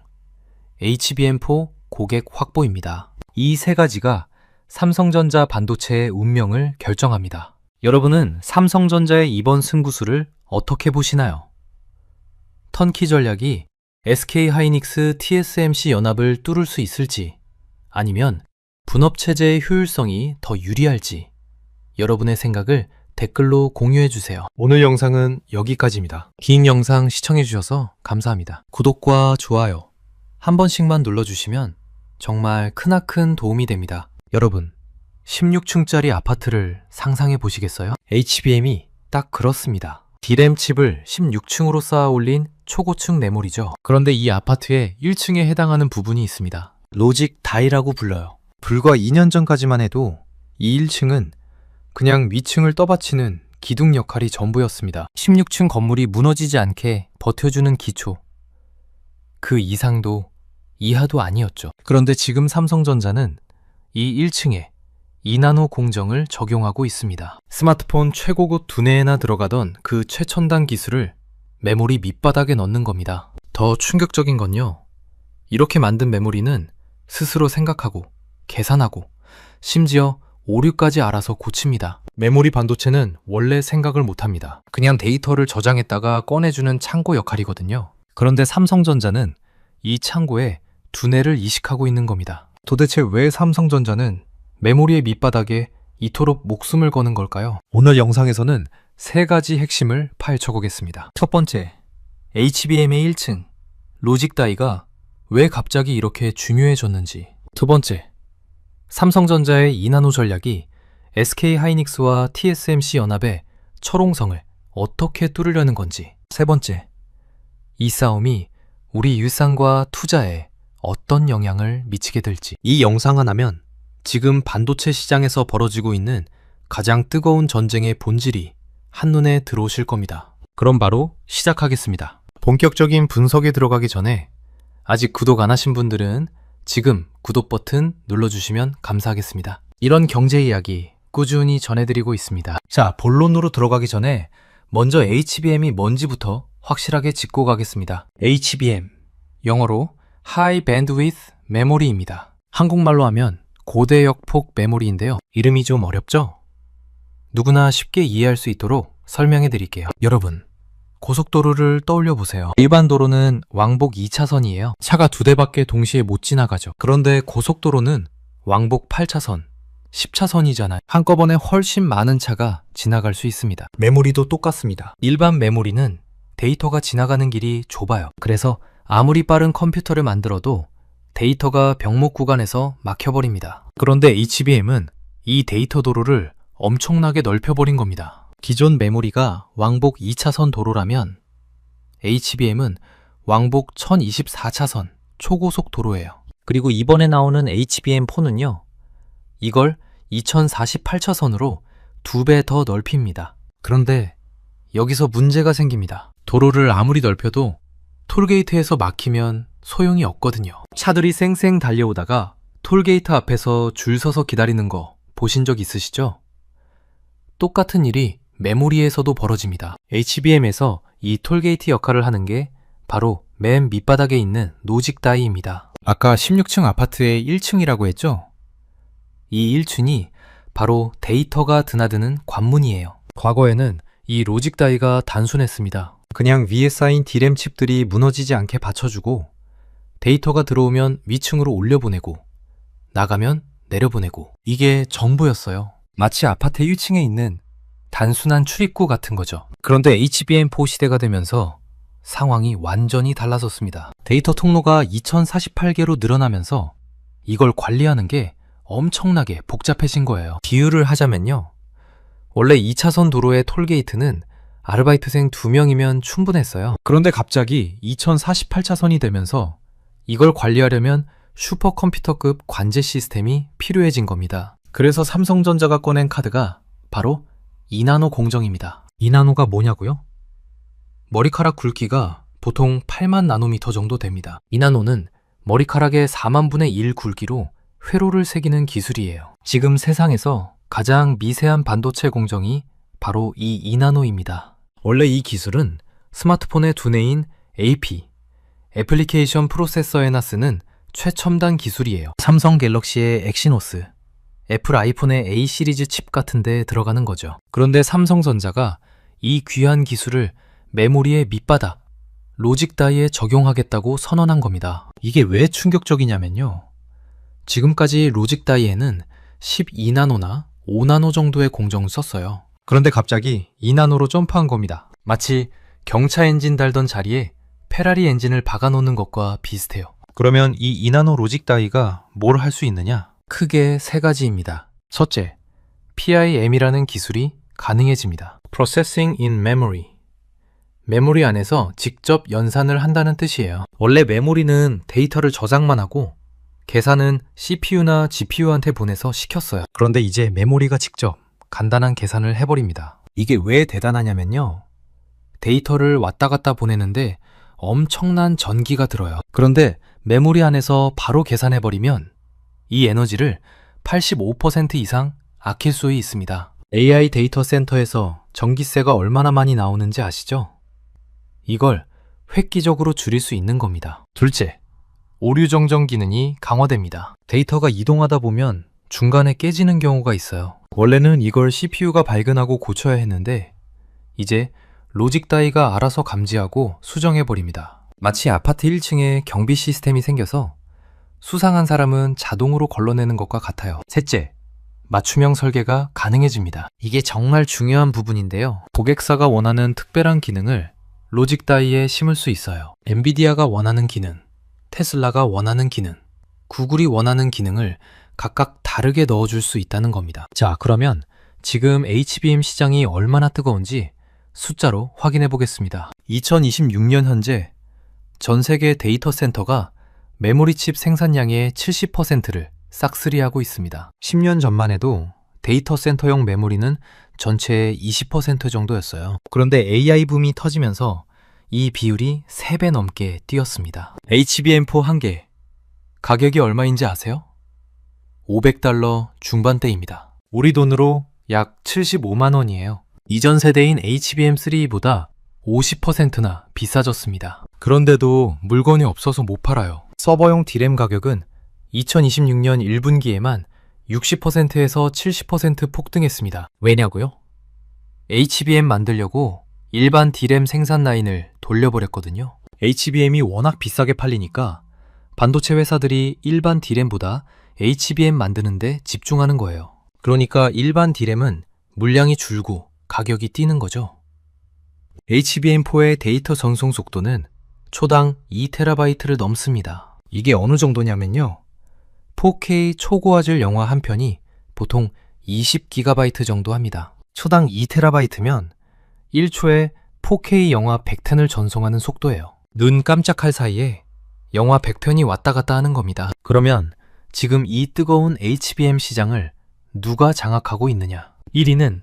HBM4 고객 확보입니다. 이 세 가지가 삼성전자 반도체의 운명을 결정합니다. 여러분은 삼성전자의 이번 승부수를 어떻게 보시나요? 턴키 전략이 SK 하이닉스, TSMC 연합을 뚫을 수 있을지, 아니면 분업체제의 효율성이 더 유리할지, 여러분의 생각을 댓글로 공유해 주세요. 오늘 영상은 여기까지입니다. 긴 영상 시청해 주셔서 감사합니다. 구독과 좋아요 한 번씩만 눌러주시면 정말 크나큰 도움이 됩니다. 여러분, 16층짜리 아파트를 상상해 보시겠어요? HBM이 딱 그렇습니다. D램 칩을 16층으로 쌓아 올린 초고층 메모리죠. 그런데 이 아파트의 1층에 해당하는 부분이 있습니다. 로직 다이라고 불러요. 불과 2년 전까지만 해도 이 1층은 그냥 위층을 떠받치는 기둥 역할이 전부였습니다. 16층 건물이 무너지지 않게 버텨주는 기초. 그 이상도 이하도 아니었죠. 그런데 지금 삼성전자는 이 1층에 2나노 공정을 적용하고 있습니다. 스마트폰 최고급 두뇌에나 들어가던 그 최첨단 기술을 메모리 밑바닥에 넣는 겁니다. 더 충격적인 건요, 이렇게 만든 메모리는 스스로 생각하고 계산하고 심지어 오류까지 알아서 고칩니다. 메모리 반도체는 원래 생각을 못합니다. 그냥 데이터를 저장했다가 꺼내주는 창고 역할이거든요. 그런데 삼성전자는 이 창고에 두뇌를 이식하고 있는 겁니다. 도대체 왜 삼성전자는 메모리의 밑바닥에 이토록 목숨을 거는 걸까요? 오늘 영상에서는 세 가지 핵심을 파헤쳐 보겠습니다. 첫 번째, HBM의 1층, 로직 다이가 왜 갑자기 이렇게 중요해졌는지. 두 번째, 삼성전자의 2나노 전략이 SK 하이닉스와 TSMC 연합의 철옹성을 어떻게 뚫으려는 건지. 세 번째, 이 싸움이 우리 일상과 투자에 어떤 영향을 미치게 될지. 이 영상 하나면 지금 반도체 시장에서 벌어지고 있는 가장 뜨거운 전쟁의 본질이 한눈에 들어오실 겁니다. 그럼 바로 시작하겠습니다. 본격적인 분석에 들어가기 전에 아직 구독 안 하신 분들은 지금 구독 버튼 눌러주시면 감사하겠습니다. 이런 경제 이야기 꾸준히 전해드리고 있습니다. 자, 본론으로 들어가기 전에 먼저 HBM이 뭔지부터 확실하게 짚고 가겠습니다. HBM, 영어로 High Bandwidth Memory입니다. 한국말로 하면 고대역폭 메모리인데요. 이름이 좀 어렵죠? 누구나 쉽게 이해할 수 있도록 설명해 드릴게요. 여러분, 고속도로를 떠올려 보세요. 일반 도로는 왕복 2차선이에요. 차가 2대밖에 동시에 못 지나가죠. 그런데 고속도로는 왕복 8차선, 10차선이잖아요. 한꺼번에 훨씬 많은 차가 지나갈 수 있습니다. 메모리도 똑같습니다. 일반 메모리는 데이터가 지나가는 길이 좁아요. 그래서 아무리 빠른 컴퓨터를 만들어도 데이터가 병목 구간에서 막혀버립니다. 그런데 HBM은 이 데이터 도로를 엄청나게 넓혀버린 겁니다. 기존 메모리가 왕복 2차선 도로라면 HBM은 왕복 1024차선 초고속 도로예요. 그리고 이번에 나오는 HBM4는요, 이걸 2048차선으로 2배 더 넓힙니다. 그런데 여기서 문제가 생깁니다. 도로를 아무리 넓혀도 톨게이트에서 막히면 소용이 없거든요. 차들이 쌩쌩 달려오다가 톨게이트 앞에서 줄 서서 기다리는 거 보신 적 있으시죠? 똑같은 일이 메모리에서도 벌어집니다. HBM에서 이 톨게이트 역할을 하는 게 바로 맨 밑바닥에 있는 로직 다이입니다. 아까 16층 아파트의 1층이라고 했죠? 이 1층이 바로 데이터가 드나드는 관문이에요. 과거에는 이 로직 다이가 단순했습니다. 그냥 위에 쌓인 D램 칩들이 무너지지 않게 받쳐주고 데이터가 들어오면 위층으로 올려보내고 나가면 내려보내고 이게 전부였어요. 마치 아파트 1층에 있는 단순한 출입구 같은 거죠. 그런데 HBM4 시대가 되면서 상황이 완전히 달라졌습니다. 데이터 통로가 2048개로 늘어나면서 이걸 관리하는 게 엄청나게 복잡해진 거예요. 비유를 하자면요. 원래 2차선 도로의 톨게이트는 아르바이트생 2명이면 충분했어요. 그런데 갑자기 2048차선이 되면서 이걸 관리하려면 슈퍼컴퓨터급 관제 시스템이 필요해진 겁니다. 그래서 삼성전자가 꺼낸 카드가 바로 2나노 공정입니다. 2나노가 뭐냐고요? 머리카락 굵기가 보통 8만 나노미터 정도 됩니다. 2나노는 머리카락의 4만 분의 1 굵기로 회로를 새기는 기술이에요. 지금 세상에서 가장 미세한 반도체 공정이 바로 이 2나노입니다. 원래 이 기술은 스마트폰의 두뇌인 AP, 애플리케이션 프로세서에나 쓰는 최첨단 기술이에요. 삼성 갤럭시의 엑시노스, 애플 아이폰의 A 시리즈 칩 같은 데 들어가는 거죠. 그런데 삼성전자가 이 귀한 기술을 메모리의 밑바닥, 로직 다이에 적용하겠다고 선언한 겁니다. 이게 왜 충격적이냐면요. 지금까지 로직 다이에는 12나노나 5나노 정도의 공정을 썼어요. 그런데 갑자기 2나노로 점프한 겁니다. 마치 경차 엔진 달던 자리에 페라리 엔진을 박아놓는 것과 비슷해요. 그러면 이 2나노 로직 다이가 뭘 할 수 있느냐? 크게 세 가지입니다. 첫째, PIM이라는 기술이 가능해집니다. Processing in Memory. 메모리 안에서 직접 연산을 한다는 뜻이에요. 원래 메모리는 데이터를 저장만 하고 계산은 CPU나 GPU한테 보내서 시켰어요. 그런데 이제 메모리가 직접 간단한 계산을 해버립니다. 이게 왜 대단하냐면요. 데이터를 왔다 갔다 보내는데 엄청난 전기가 들어요. 그런데 메모리 안에서 바로 계산해버리면 이 에너지를 85% 이상 아낄 수 있습니다. AI 데이터 센터에서 전기세가 얼마나 많이 나오는지 아시죠? 이걸 획기적으로 줄일 수 있는 겁니다. 둘째, 오류 정정 기능이 강화됩니다. 데이터가 이동하다 보면 중간에 깨지는 경우가 있어요. 원래는 이걸 CPU가 발견하고 고쳐야 했는데 이제 로직 다이가 알아서 감지하고 수정해버립니다. 마치 아파트 1층에 경비 시스템이 생겨서 수상한 사람은 자동으로 걸러내는 것과 같아요. 셋째, 맞춤형 설계가 가능해집니다. 이게 정말 중요한 부분인데요. 고객사가 원하는 특별한 기능을 로직 다이에 심을 수 있어요. 엔비디아가 원하는 기능, 테슬라가 원하는 기능, 구글이 원하는 기능을 각각 다르게 넣어줄 수 있다는 겁니다. 자, 그러면 지금 HBM 시장이 얼마나 뜨거운지 숫자로 확인해 보겠습니다. 2026년 현재 전 세계 데이터 센터가 메모리 칩 생산량의 70%를 싹쓸이하고 있습니다. 10년 전만 해도 데이터 센터용 메모리는 전체의 20% 정도였어요. 그런데 AI 붐이 터지면서 이 비율이 3배 넘게 뛰었습니다. HBM4 한 개, 가격이 얼마인지 아세요? $500 중반대입니다. 우리 돈으로 약 75만 원이에요. 이전 세대인 HBM3보다 50%나 비싸졌습니다. 그런데도 물건이 없어서 못 팔아요. 서버용 D램 가격은 2026년 1분기에만 60%에서 70% 폭등했습니다. 왜냐고요? HBM 만들려고 일반 D램 생산 라인을 돌려버렸거든요. HBM이 워낙 비싸게 팔리니까 반도체 회사들이 일반 D램보다 HBM 만드는데 집중하는 거예요. 그러니까 일반 D램은 물량이 줄고 가격이 뛰는 거죠. HBM4의 데이터 전송 속도는 초당 2TB를 넘습니다. 이게 어느 정도냐면요. 4K 초고화질 영화 한 편이 보통 20GB 정도 합니다. 초당 2TB면 1초에 4K 영화 100편을 전송하는 속도예요. 눈 깜짝할 사이에 영화 100편이 왔다 갔다 하는 겁니다. 그러면 지금 이 뜨거운 HBM 시장을 누가 장악하고 있느냐? 1위는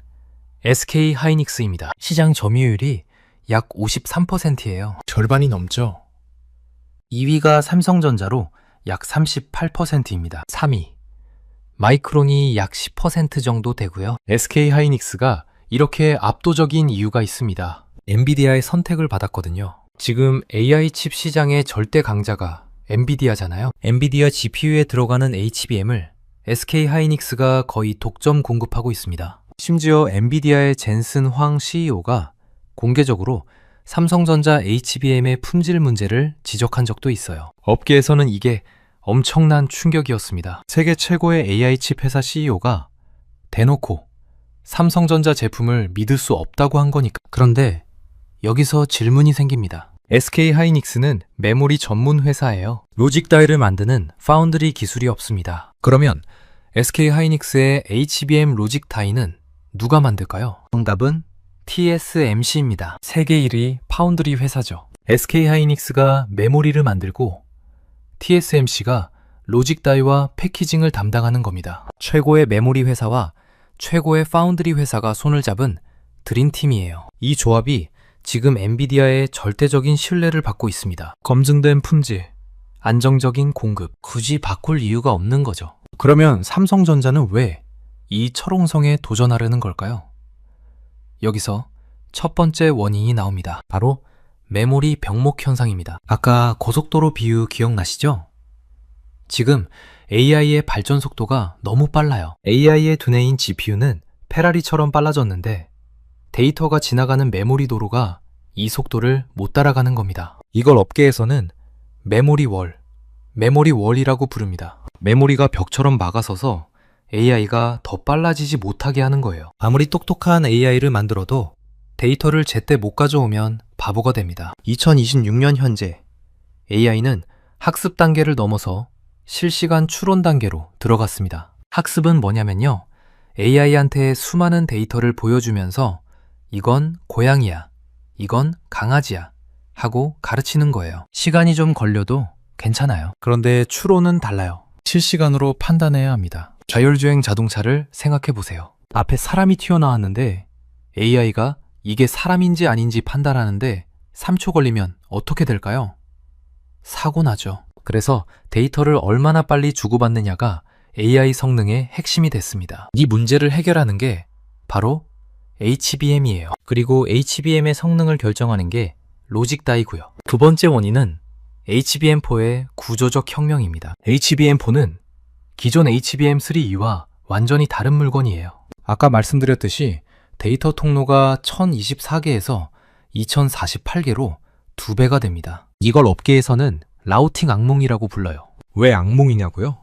SK 하이닉스입니다. 시장 점유율이 약 53%예요. 절반이 넘죠. 2위가 삼성전자로 약 38%입니다. 3위. 마이크론이 약 10% 정도 되고요. SK하이닉스가 이렇게 압도적인 이유가 있습니다. 엔비디아의 선택을 받았거든요. 지금 AI 칩 시장의 절대 강자가 엔비디아잖아요. 엔비디아 GPU에 들어가는 HBM을 SK하이닉스가 거의 독점 공급하고 있습니다. 심지어 엔비디아의 젠슨 황 CEO가 공개적으로 삼성전자 HBM의 품질 문제를 지적한 적도 있어요. 업계에서는 이게 엄청난 충격이었습니다. 세계 최고의 AI 칩 회사 CEO가 대놓고 삼성전자 제품을 믿을 수 없다고 한 거니까. 그런데 여기서 질문이 생깁니다. SK하이닉스는 메모리 전문 회사예요. 로직 다이를 만드는 파운드리 기술이 없습니다. 그러면 SK하이닉스의 HBM 로직 다이는 누가 만들까요? 정답은 TSMC입니다. 세계 1위 파운드리 회사죠. SK하이닉스가 메모리를 만들고 TSMC가 로직 다이와 패키징을 담당하는 겁니다. 최고의 메모리 회사와 최고의 파운드리 회사가 손을 잡은 드림팀이에요. 이 조합이 지금 엔비디아의 절대적인 신뢰를 받고 있습니다. 검증된 품질, 안정적인 공급, 굳이 바꿀 이유가 없는 거죠. 그러면 삼성전자는 왜 이 철옹성에 도전하려는 걸까요? 여기서 첫 번째 원인이 나옵니다. 바로 메모리 병목 현상입니다. 아까 고속도로 비유 기억나시죠? 지금 AI의 발전 속도가 너무 빨라요. AI의 두뇌인 GPU는 페라리처럼 빨라졌는데 데이터가 지나가는 메모리 도로가 이 속도를 못 따라가는 겁니다. 이걸 업계에서는 메모리월이라고 부릅니다. 메모리가 벽처럼 막아서서 AI가 더 빨라지지 못하게 하는 거예요. 아무리 똑똑한 AI를 만들어도 데이터를 제때 못 가져오면 바보가 됩니다. 2026년 현재 AI는 학습 단계를 넘어서 실시간 추론 단계로 들어갔습니다. 학습은 뭐냐면요. AI한테 수많은 데이터를 보여주면서 이건 고양이야, 이건 강아지야 하고 가르치는 거예요. 시간이 좀 걸려도 괜찮아요. 그런데 추론은 달라요. 실시간으로 판단해야 합니다. 자율주행 자동차를 생각해 보세요. 앞에 사람이 튀어나왔는데 AI가 이게 사람인지 아닌지 판단하는데 3초 걸리면 어떻게 될까요? 사고 나죠. 그래서 데이터를 얼마나 빨리 주고받느냐가 AI 성능의 핵심이 됐습니다. 이 문제를 해결하는 게 바로 HBM이에요. 그리고 HBM의 성능을 결정하는 게 로직 다이고요. 두 번째 원인은 HBM4의 구조적 혁명입니다. HBM4는 기존 HBM3E와 완전히 다른 물건이에요. 아까 말씀드렸듯이 데이터 통로가 1024개에서 2048개로 2배가 됩니다. 이걸 업계에서는 라우팅 악몽이라고 불러요. 왜 악몽이냐고요?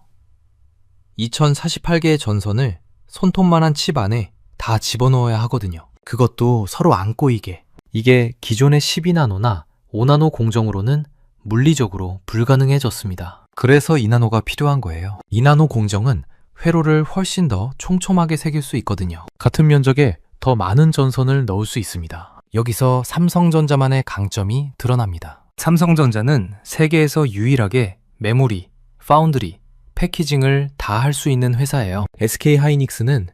2048개의 전선을 손톱만한 칩 안에 다 집어넣어야 하거든요. 그것도 서로 안 꼬이게. 이게 기존의 12나노나 5나노 공정으로는 물리적으로 불가능해졌습니다. 그래서 2나노가 필요한 거예요. 2나노 공정은 회로를 훨씬 더 촘촘하게 새길 수 있거든요. 같은 면적에 더 많은 전선을 넣을 수 있습니다. 여기서 삼성전자만의 강점이 드러납니다. 삼성전자는 세계에서 유일하게 메모리, 파운드리, 패키징을 다 할 수 있는 회사예요. SK하이닉스는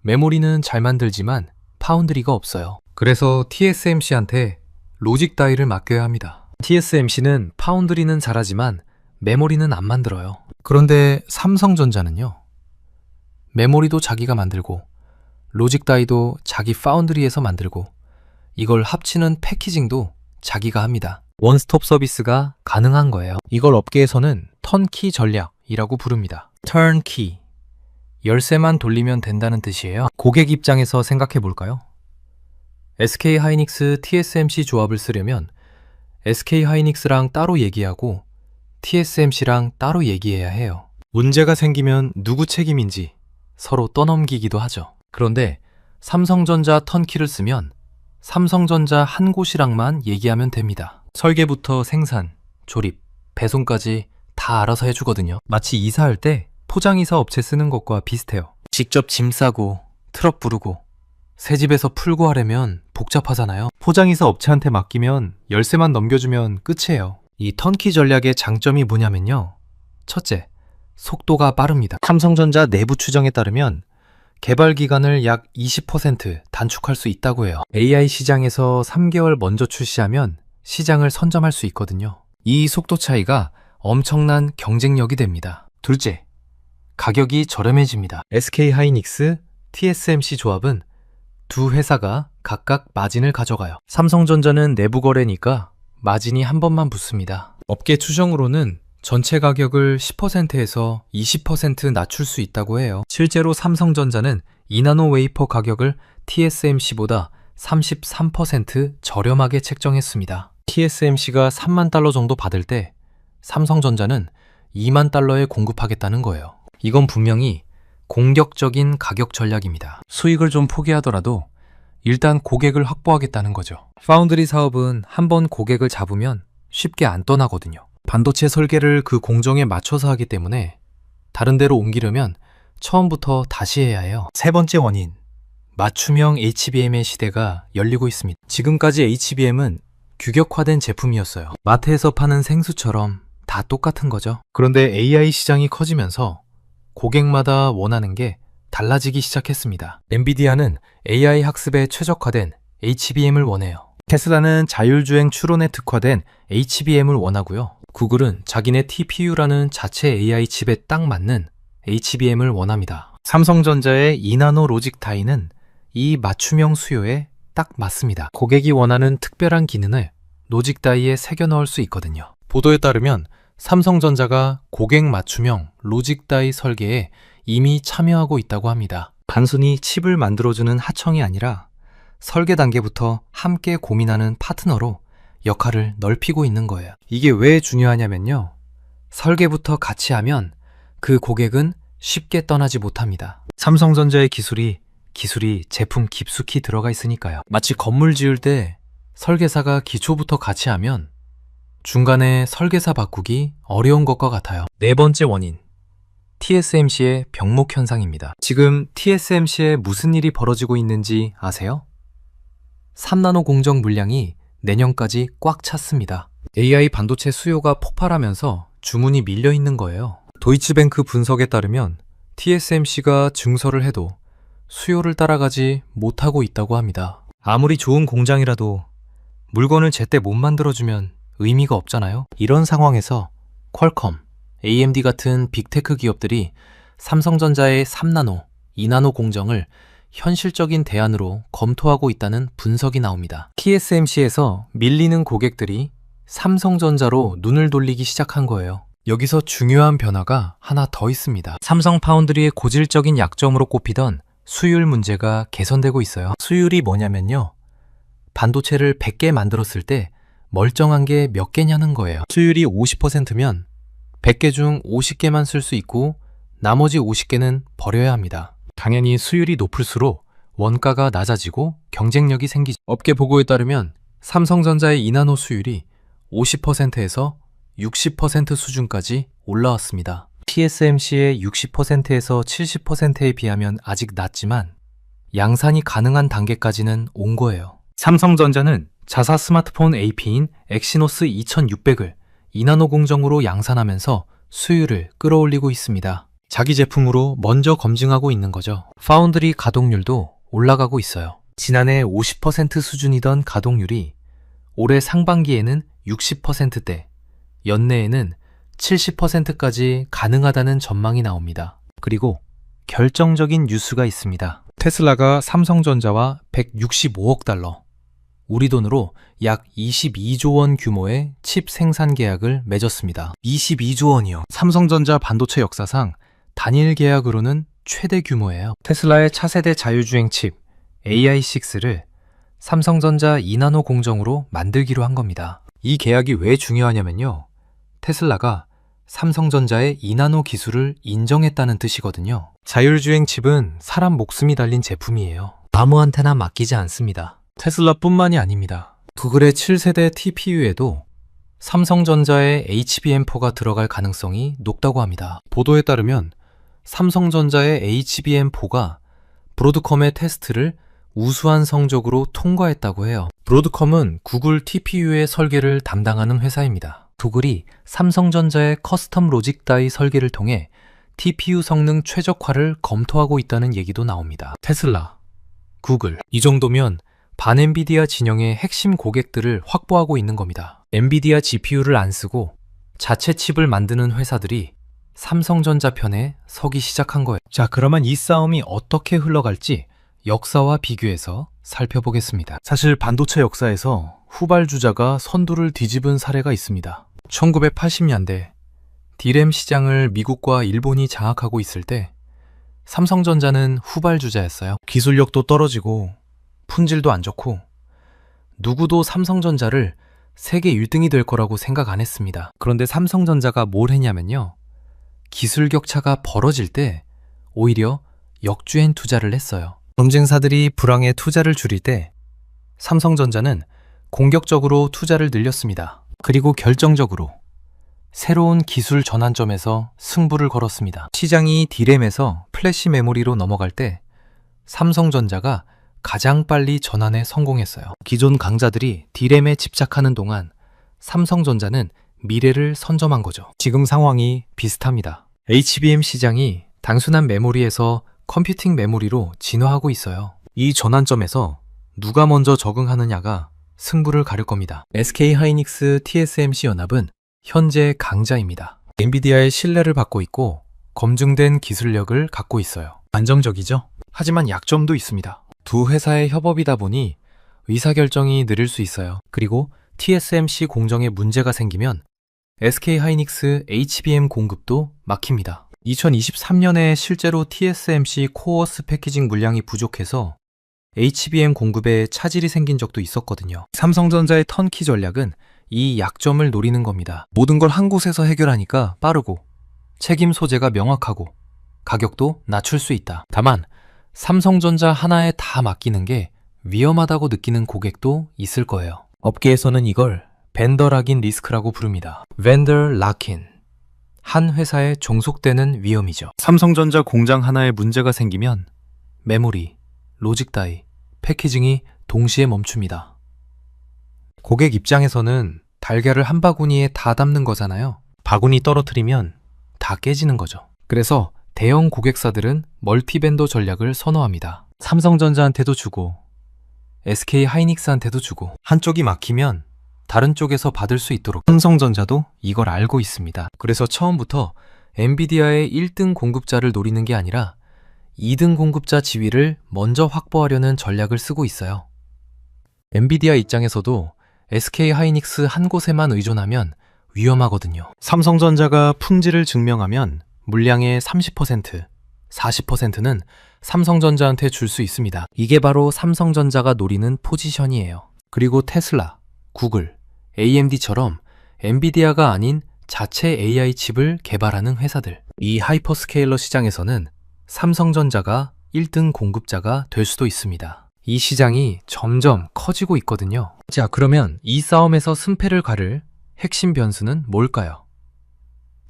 메모리는 잘 만들지만 파운드리가 없어요. 그래서 TSMC한테 로직 다이를 맡겨야 합니다. TSMC는 파운드리는 잘하지만 메모리는 안 만들어요. 그런데 삼성전자는요. 메모리도 자기가 만들고 로직 다이도 자기 파운드리에서 만들고 이걸 합치는 패키징도 자기가 합니다. 원스톱 서비스가 가능한 거예요. 이걸 업계에서는 턴키 전략이라고 부릅니다. 턴키. 열쇠만 돌리면 된다는 뜻이에요. 고객 입장에서 생각해 볼까요? SK하이닉스 TSMC 조합을 쓰려면 SK하이닉스랑 따로 얘기하고 TSMC랑 따로 얘기해야 해요. 문제가 생기면 누구 책임인지 서로 떠넘기기도 하죠. 그런데 삼성전자 턴키를 쓰면 삼성전자 한 곳이랑만 얘기하면 됩니다. 설계부터 생산, 조립, 배송까지 다 알아서 해주거든요. 마치 이사할 때 포장이사 업체 쓰는 것과 비슷해요. 직접 짐 싸고 트럭 부르고 새 집에서 풀고 하려면 복잡하잖아요. 포장이사 업체한테 맡기면 열쇠만 넘겨주면 끝이에요. 이 턴키 전략의 장점이 뭐냐면요. 첫째, 속도가 빠릅니다. 삼성전자 내부 추정에 따르면 개발 기간을 약 20% 단축할 수 있다고 해요. AI 시장에서 3개월 먼저 출시하면 시장을 선점할 수 있거든요. 이 속도 차이가 엄청난 경쟁력이 됩니다. 둘째, 가격이 저렴해집니다. SK 하이닉스, TSMC 조합은 두 회사가 각각 마진을 가져가요. 삼성전자는 내부 거래니까 마진이 한 번만 붙습니다. 업계 추정으로는 전체 가격을 10%에서 20% 낮출 수 있다고 해요. 실제로 삼성전자는 2나노 웨이퍼 가격을 TSMC보다 33% 저렴하게 책정했습니다. TSMC가 3만 달러 정도 받을 때 삼성전자는 2만 달러에 공급하겠다는 거예요. 이건 분명히 공격적인 가격 전략입니다. 수익을 좀 포기하더라도 일단 고객을 확보하겠다는 거죠. 파운드리 사업은 한번 고객을 잡으면 쉽게 안 떠나거든요. 반도체 설계를 그 공정에 맞춰서 하기 때문에 다른 데로 옮기려면 처음부터 다시 해야 해요. 세 번째 원인, 맞춤형 HBM의 시대가 열리고 있습니다. 지금까지 HBM은 규격화된 제품이었어요. 마트에서 파는 생수처럼 다 똑같은 거죠. 그런데 AI 시장이 커지면서 고객마다 원하는 게 달라지기 시작했습니다. 엔비디아는 AI 학습에 최적화된 HBM을 원해요. 테슬라는 자율주행 추론에 특화된 HBM을 원하고요. 구글은 자기네 TPU라는 자체 AI 칩에 딱 맞는 HBM을 원합니다. 삼성전자의 2나노 로직 다이는 이 맞춤형 수요에 딱 맞습니다. 고객이 원하는 특별한 기능을 로직 다이에 새겨 넣을 수 있거든요. 보도에 따르면 삼성전자가 고객 맞춤형 로직 다이 설계에 이미 참여하고 있다고 합니다. 단순히 칩을 만들어주는 하청이 아니라 설계 단계부터 함께 고민하는 파트너로 역할을 넓히고 있는 거예요. 이게 왜 중요하냐면요. 설계부터 같이 하면 그 고객은 쉽게 떠나지 못합니다. 삼성전자의 기술이 제품 깊숙이 들어가 있으니까요. 마치 건물 지을 때 설계사가 기초부터 같이 하면 중간에 설계사 바꾸기 어려운 것과 같아요. 네 번째 원인, TSMC의 병목 현상입니다. 지금 TSMC에 무슨 일이 벌어지고 있는지 아세요? 3나노 공정 물량이 내년까지 꽉 찼습니다. AI 반도체 수요가 폭발하면서 주문이 밀려 있는 거예요. 도이치뱅크 분석에 따르면 TSMC가 증설을 해도 수요를 따라가지 못하고 있다고 합니다. 아무리 좋은 공장이라도 물건을 제때 못 만들어주면 의미가 없잖아요. 이런 상황에서 퀄컴, AMD 같은 빅테크 기업들이 삼성전자의 3나노, 2나노 공정을 현실적인 대안으로 검토하고 있다는 분석이 나옵니다. TSMC에서 밀리는 고객들이 삼성전자로 눈을 돌리기 시작한 거예요. 여기서 중요한 변화가 하나 더 있습니다. 삼성 파운드리의 고질적인 약점으로 꼽히던 수율 문제가 개선되고 있어요. 수율이 뭐냐면요. 반도체를 100개 만들었을 때 멀쩡한 게 몇 개냐는 거예요. 수율이 50%면 100개 중 50개만 쓸 수 있고 나머지 50개는 버려야 합니다. 당연히 수율이 높을수록 원가가 낮아지고 경쟁력이 생기죠. 업계 보고에 따르면 삼성전자의 2나노 수율이 50%에서 60% 수준까지 올라왔습니다. TSMC의 60%에서 70%에 비하면 아직 낮지만 양산이 가능한 단계까지는 온 거예요. 삼성전자는 자사 스마트폰 AP인 엑시노스 2600을 2나노 공정으로 양산하면서 수율을 끌어올리고 있습니다. 자기 제품으로 먼저 검증하고 있는 거죠. 파운드리 가동률도 올라가고 있어요. 지난해 50% 수준이던 가동률이 올해 상반기에는 60%대, 연내에는 70%까지 가능하다는 전망이 나옵니다. 그리고 결정적인 뉴스가 있습니다. 테슬라가 삼성전자와 165억 달러, 우리 돈으로 약 22조 원 규모의 칩 생산 계약을 맺었습니다. 22조 원이요. 삼성전자 반도체 역사상 단일 계약으로는 최대 규모예요. 테슬라의 차세대 자율주행 칩 AI6를 삼성전자 2나노 공정으로 만들기로 한 겁니다. 이 계약이 왜 중요하냐면요. 테슬라가 삼성전자의 2나노 기술을 인정했다는 뜻이거든요. 자율주행 칩은 사람 목숨이 달린 제품이에요. 아무한테나 맡기지 않습니다. 테슬라뿐만이 아닙니다. 구글의 7세대 TPU에도 삼성전자의 HBM4가 들어갈 가능성이 높다고 합니다. 보도에 따르면 삼성전자의 HBM4가 브로드컴의 테스트를 우수한 성적으로 통과했다고 해요. 브로드컴은 구글 TPU의 설계를 담당하는 회사입니다. 구글이 삼성전자의 커스텀 로직 다이 설계를 통해 TPU 성능 최적화를 검토하고 있다는 얘기도 나옵니다. 테슬라, 구글, 이 정도면 반엔비디아 진영의 핵심 고객들을 확보하고 있는 겁니다. 엔비디아 GPU를 안 쓰고 자체 칩을 만드는 회사들이 삼성전자 편에 서기 시작한 거예요. 자, 그러면 이 싸움이 어떻게 흘러갈지 역사와 비교해서 살펴보겠습니다. 사실 반도체 역사에서 후발주자가 선두를 뒤집은 사례가 있습니다. 1980년대 D램 시장을 미국과 일본이 장악하고 있을 때 삼성전자는 후발주자였어요. 기술력도 떨어지고 품질도 안 좋고 누구도 삼성전자를 세계 1등이 될 거라고 생각 안 했습니다. 그런데 삼성전자가 뭘 했냐면요. 기술 격차가 벌어질 때 오히려 역주행 투자를 했어요. 경쟁사들이 불황에 투자를 줄일 때 삼성전자는 공격적으로 투자를 늘렸습니다. 그리고 결정적으로 새로운 기술 전환점에서 승부를 걸었습니다. 시장이 D램에서 플래시 메모리로 넘어갈 때 삼성전자가 가장 빨리 전환에 성공했어요. 기존 강자들이 D램에 집착하는 동안 삼성전자는 미래를 선점한 거죠. 지금 상황이 비슷합니다. HBM 시장이 단순한 메모리에서 컴퓨팅 메모리로 진화하고 있어요. 이 전환점에서 누가 먼저 적응하느냐가 승부를 가릴 겁니다. SK 하이닉스 TSMC 연합은 현재 강자입니다. 엔비디아의 신뢰를 받고 있고 검증된 기술력을 갖고 있어요. 안정적이죠? 하지만 약점도 있습니다. 두 회사의 협업이다 보니 의사결정이 느릴 수 있어요. 그리고 TSMC 공정에 문제가 생기면 SK하이닉스 HBM 공급도 막힙니다. 2023년에 실제로 TSMC 코어스 패키징 물량이 부족해서 HBM 공급에 차질이 생긴 적도 있었거든요. 삼성전자의 턴키 전략은 이 약점을 노리는 겁니다. 모든 걸 한 곳에서 해결하니까 빠르고 책임 소재가 명확하고 가격도 낮출 수 있다. 다만 삼성전자 하나에 다 맡기는 게 위험하다고 느끼는 고객도 있을 거예요. 업계에서는 이걸 벤더 락인 리스크라고 부릅니다. 벤더 락인. 한 회사에 종속되는 위험이죠. 삼성전자 공장 하나에 문제가 생기면 메모리, 로직 다이, 패키징이 동시에 멈춥니다. 고객 입장에서는 달걀을 한 바구니에 다 담는 거잖아요. 바구니 떨어뜨리면 다 깨지는 거죠. 그래서 대형 고객사들은 멀티벤더 전략을 선호합니다. 삼성전자한테도 주고 SK하이닉스한테도 주고 한쪽이 막히면 다른 쪽에서 받을 수 있도록 삼성전자도 이걸 알고 있습니다. 그래서 처음부터 엔비디아의 1등 공급자를 노리는 게 아니라 2등 공급자 지위를 먼저 확보하려는 전략을 쓰고 있어요. 엔비디아 입장에서도 SK하이닉스 한 곳에만 의존하면 위험하거든요. 삼성전자가 품질을 증명하면 물량의 30%, 40%는 삼성전자한테 줄 수 있습니다. 이게 바로 삼성전자가 노리는 포지션이에요. 그리고 테슬라, 구글, AMD처럼 엔비디아가 아닌 자체 AI 칩을 개발하는 회사들. 이 하이퍼스케일러 시장에서는 삼성전자가 1등 공급자가 될 수도 있습니다. 이 시장이 점점 커지고 있거든요. 자, 그러면 이 싸움에서 승패를 가를 핵심 변수는 뭘까요?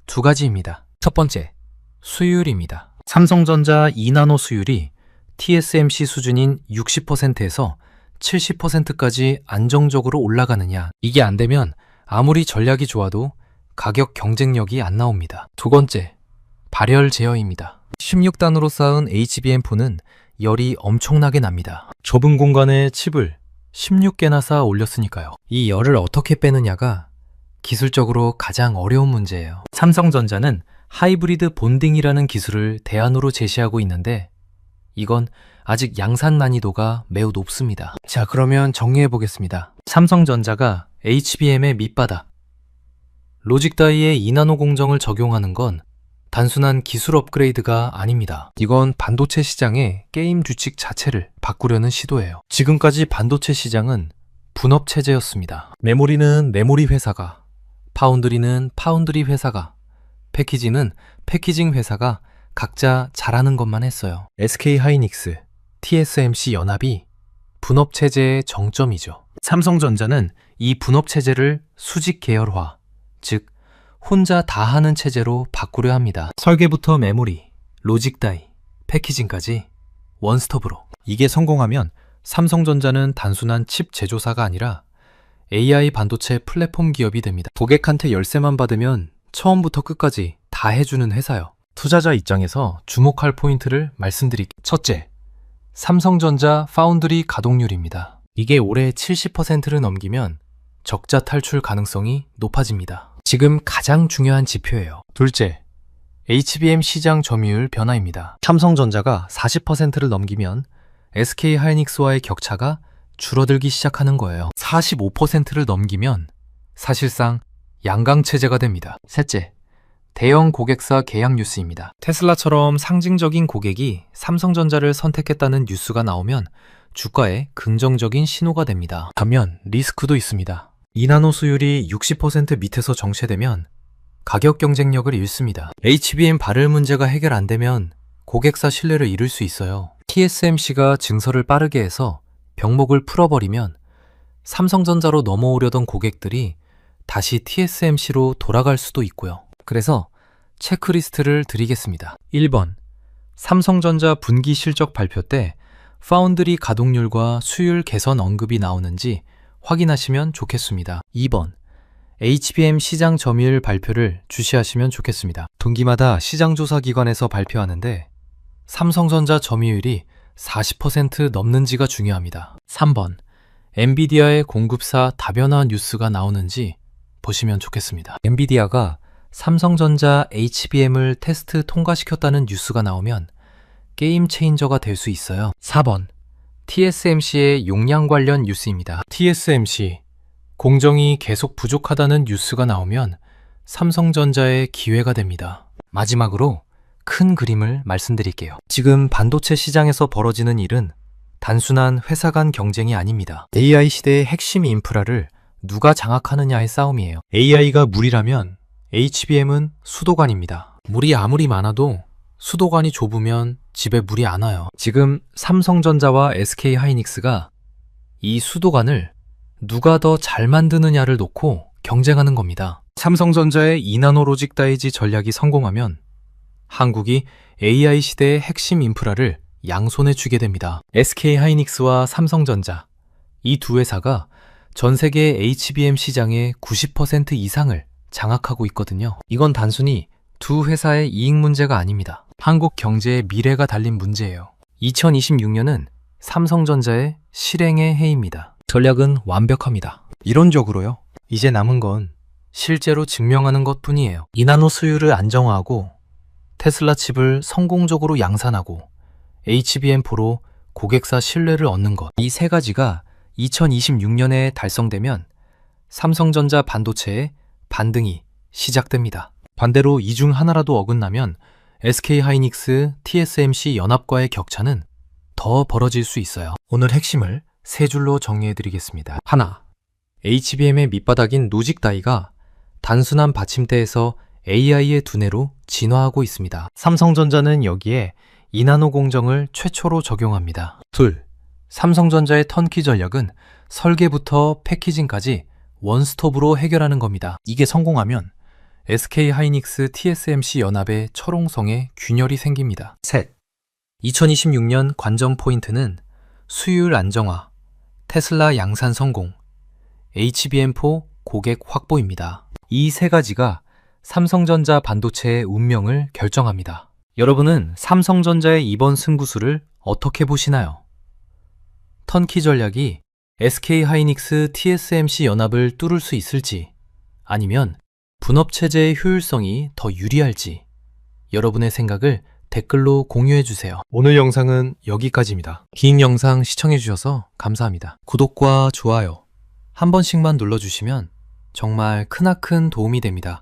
두 가지입니다. 첫 번째, 수율입니다. 삼성전자 2나노 수율이 TSMC 수준인 60%에서 70%까지 안정적으로 올라가느냐. 이게 안 되면 아무리 전략이 좋아도 가격 경쟁력이 안 나옵니다. 두 번째, 발열 제어입니다. 16단으로 쌓은 HBM4는 열이 엄청나게 납니다. 좁은 공간에 칩을 16개나 쌓아 올렸으니까요. 이 열을 어떻게 빼느냐가 기술적으로 가장 어려운 문제예요. 삼성전자는 하이브리드 본딩이라는 기술을 대안으로 제시하고 있는데 이건 아직 양산 난이도가 매우 높습니다. 자, 그러면 정리해 보겠습니다. 삼성전자가 HBM의 밑바닥, 로직 다이의 2나노 공정을 적용하는 건 단순한 기술 업그레이드가 아닙니다. 이건 반도체 시장의 게임 규칙 자체를 바꾸려는 시도예요. 지금까지 반도체 시장은 분업 체제였습니다. 메모리는 메모리 회사가, 파운드리는 파운드리 회사가, 패키징은 패키징 회사가 각자 잘하는 것만 했어요. SK하이닉스, TSMC 연합이 분업 체제의 정점이죠. 삼성전자는 이 분업 체제를 수직 계열화, 즉 혼자 다 하는 체제로 바꾸려 합니다. 설계부터 메모리, 로직 다이, 패키징까지 원스톱으로. 이게 성공하면 삼성전자는 단순한 칩 제조사가 아니라 AI 반도체 플랫폼 기업이 됩니다. 고객한테 열쇠만 받으면 처음부터 끝까지 다 해주는 회사요. 투자자 입장에서 주목할 포인트를 말씀드릴게요. 첫째, 삼성전자 파운드리 가동률입니다. 이게 올해 70%를 넘기면 적자 탈출 가능성이 높아집니다. 지금 가장 중요한 지표예요. 둘째, HBM 시장 점유율 변화입니다. 삼성전자가 40%를 넘기면 SK 하이닉스와의 격차가 줄어들기 시작하는 거예요. 45%를 넘기면 사실상 양강체제가 됩니다. 셋째, 대형 고객사 계약 뉴스입니다. 테슬라처럼 상징적인 고객이 삼성전자를 선택했다는 뉴스가 나오면 주가에 긍정적인 신호가 됩니다. 반면 리스크도 있습니다. 2나노 수율이 60% 밑에서 정체되면 가격 경쟁력을 잃습니다. HBM 발열 문제가 해결 안 되면 고객사 신뢰를 잃을 수 있어요. TSMC가 증설을 빠르게 해서 병목을 풀어버리면 삼성전자로 넘어오려던 고객들이 다시 TSMC로 돌아갈 수도 있고요. 그래서 체크리스트를 드리겠습니다. 1번, 삼성전자 분기 실적 발표 때 파운드리 가동률과 수율 개선 언급이 나오는지 확인하시면 좋겠습니다. 2번, HBM 시장 점유율 발표를 주시하시면 좋겠습니다. 분기마다 시장조사기관에서 발표하는데 삼성전자 점유율이 40% 넘는지가 중요합니다. 3번, 엔비디아의 공급사 다변화 뉴스가 나오는지 보시면 좋겠습니다. 엔비디아가 삼성전자 HBM을 테스트 통과시켰다는 뉴스가 나오면 게임 체인저가 될 수 있어요. 4번, TSMC의 용량 관련 뉴스입니다. TSMC, 공정이 계속 부족하다는 뉴스가 나오면 삼성전자의 기회가 됩니다. 마지막으로 큰 그림을 말씀드릴게요. 지금 반도체 시장에서 벌어지는 일은 단순한 회사 간 경쟁이 아닙니다. AI 시대의 핵심 인프라를 누가 장악하느냐의 싸움이에요. AI가 물이라면 HBM은 수도관입니다. 물이 아무리 많아도 수도관이 좁으면 집에 물이 안 와요. 지금 삼성전자와 SK 하이닉스가 이 수도관을 누가 더 잘 만드느냐를 놓고 경쟁하는 겁니다. 삼성전자의 2나노 로직 다이지 전략이 성공하면 한국이 AI 시대의 핵심 인프라를 양손에 쥐게 됩니다. SK 하이닉스와 삼성전자, 이 두 회사가 전 세계 HBM 시장의 90% 이상을 장악하고 있거든요. 이건 단순히 두 회사의 이익 문제가 아닙니다. 한국 경제의 미래가 달린 문제예요. 2026년은 삼성전자의 실행의 해입니다. 전략은 완벽합니다. 이론적으로요. 이제 남은 건 실제로 증명하는 것뿐이에요. 2나노 수율을 안정화하고 테슬라 칩을 성공적으로 양산하고 HBM4로 고객사 신뢰를 얻는 것. 이 세 가지가 2026년에 달성되면 삼성전자 반도체의 반등이 시작됩니다. 반대로 이 중 하나라도 어긋나면 SK 하이닉스, TSMC 연합과의 격차는 더 벌어질 수 있어요. 오늘 핵심을 세 줄로 정리해드리겠습니다. 하나, HBM의 밑바닥인 로직 다이가 단순한 받침대에서 AI의 두뇌로 진화하고 있습니다. 삼성전자는 여기에 2나노 공정을 최초로 적용합니다. 둘, 삼성전자의 턴키 전략은 설계부터 패키징까지 원스톱으로 해결하는 겁니다. 이게 성공하면 SK 하이닉스, TSMC 연합의 철옹성에 균열이 생깁니다. 셋, 2026년 관전 포인트는 수율 안정화, 테슬라 양산 성공, HBM4 고객 확보입니다. 이 세 가지가 삼성전자 반도체의 운명을 결정합니다. 여러분은 삼성전자의 이번 승부수를 어떻게 보시나요? 턴키 전략이 SK 하이닉스, TSMC 연합을 뚫을 수 있을지, 아니면 분업체제의 효율성이 더 유리할지, 여러분의 생각을 댓글로 공유해주세요. 오늘 영상은 여기까지입니다. 긴 영상 시청해주셔서 감사합니다. 구독과 좋아요 한 번씩만 눌러주시면 정말 크나큰 도움이 됩니다.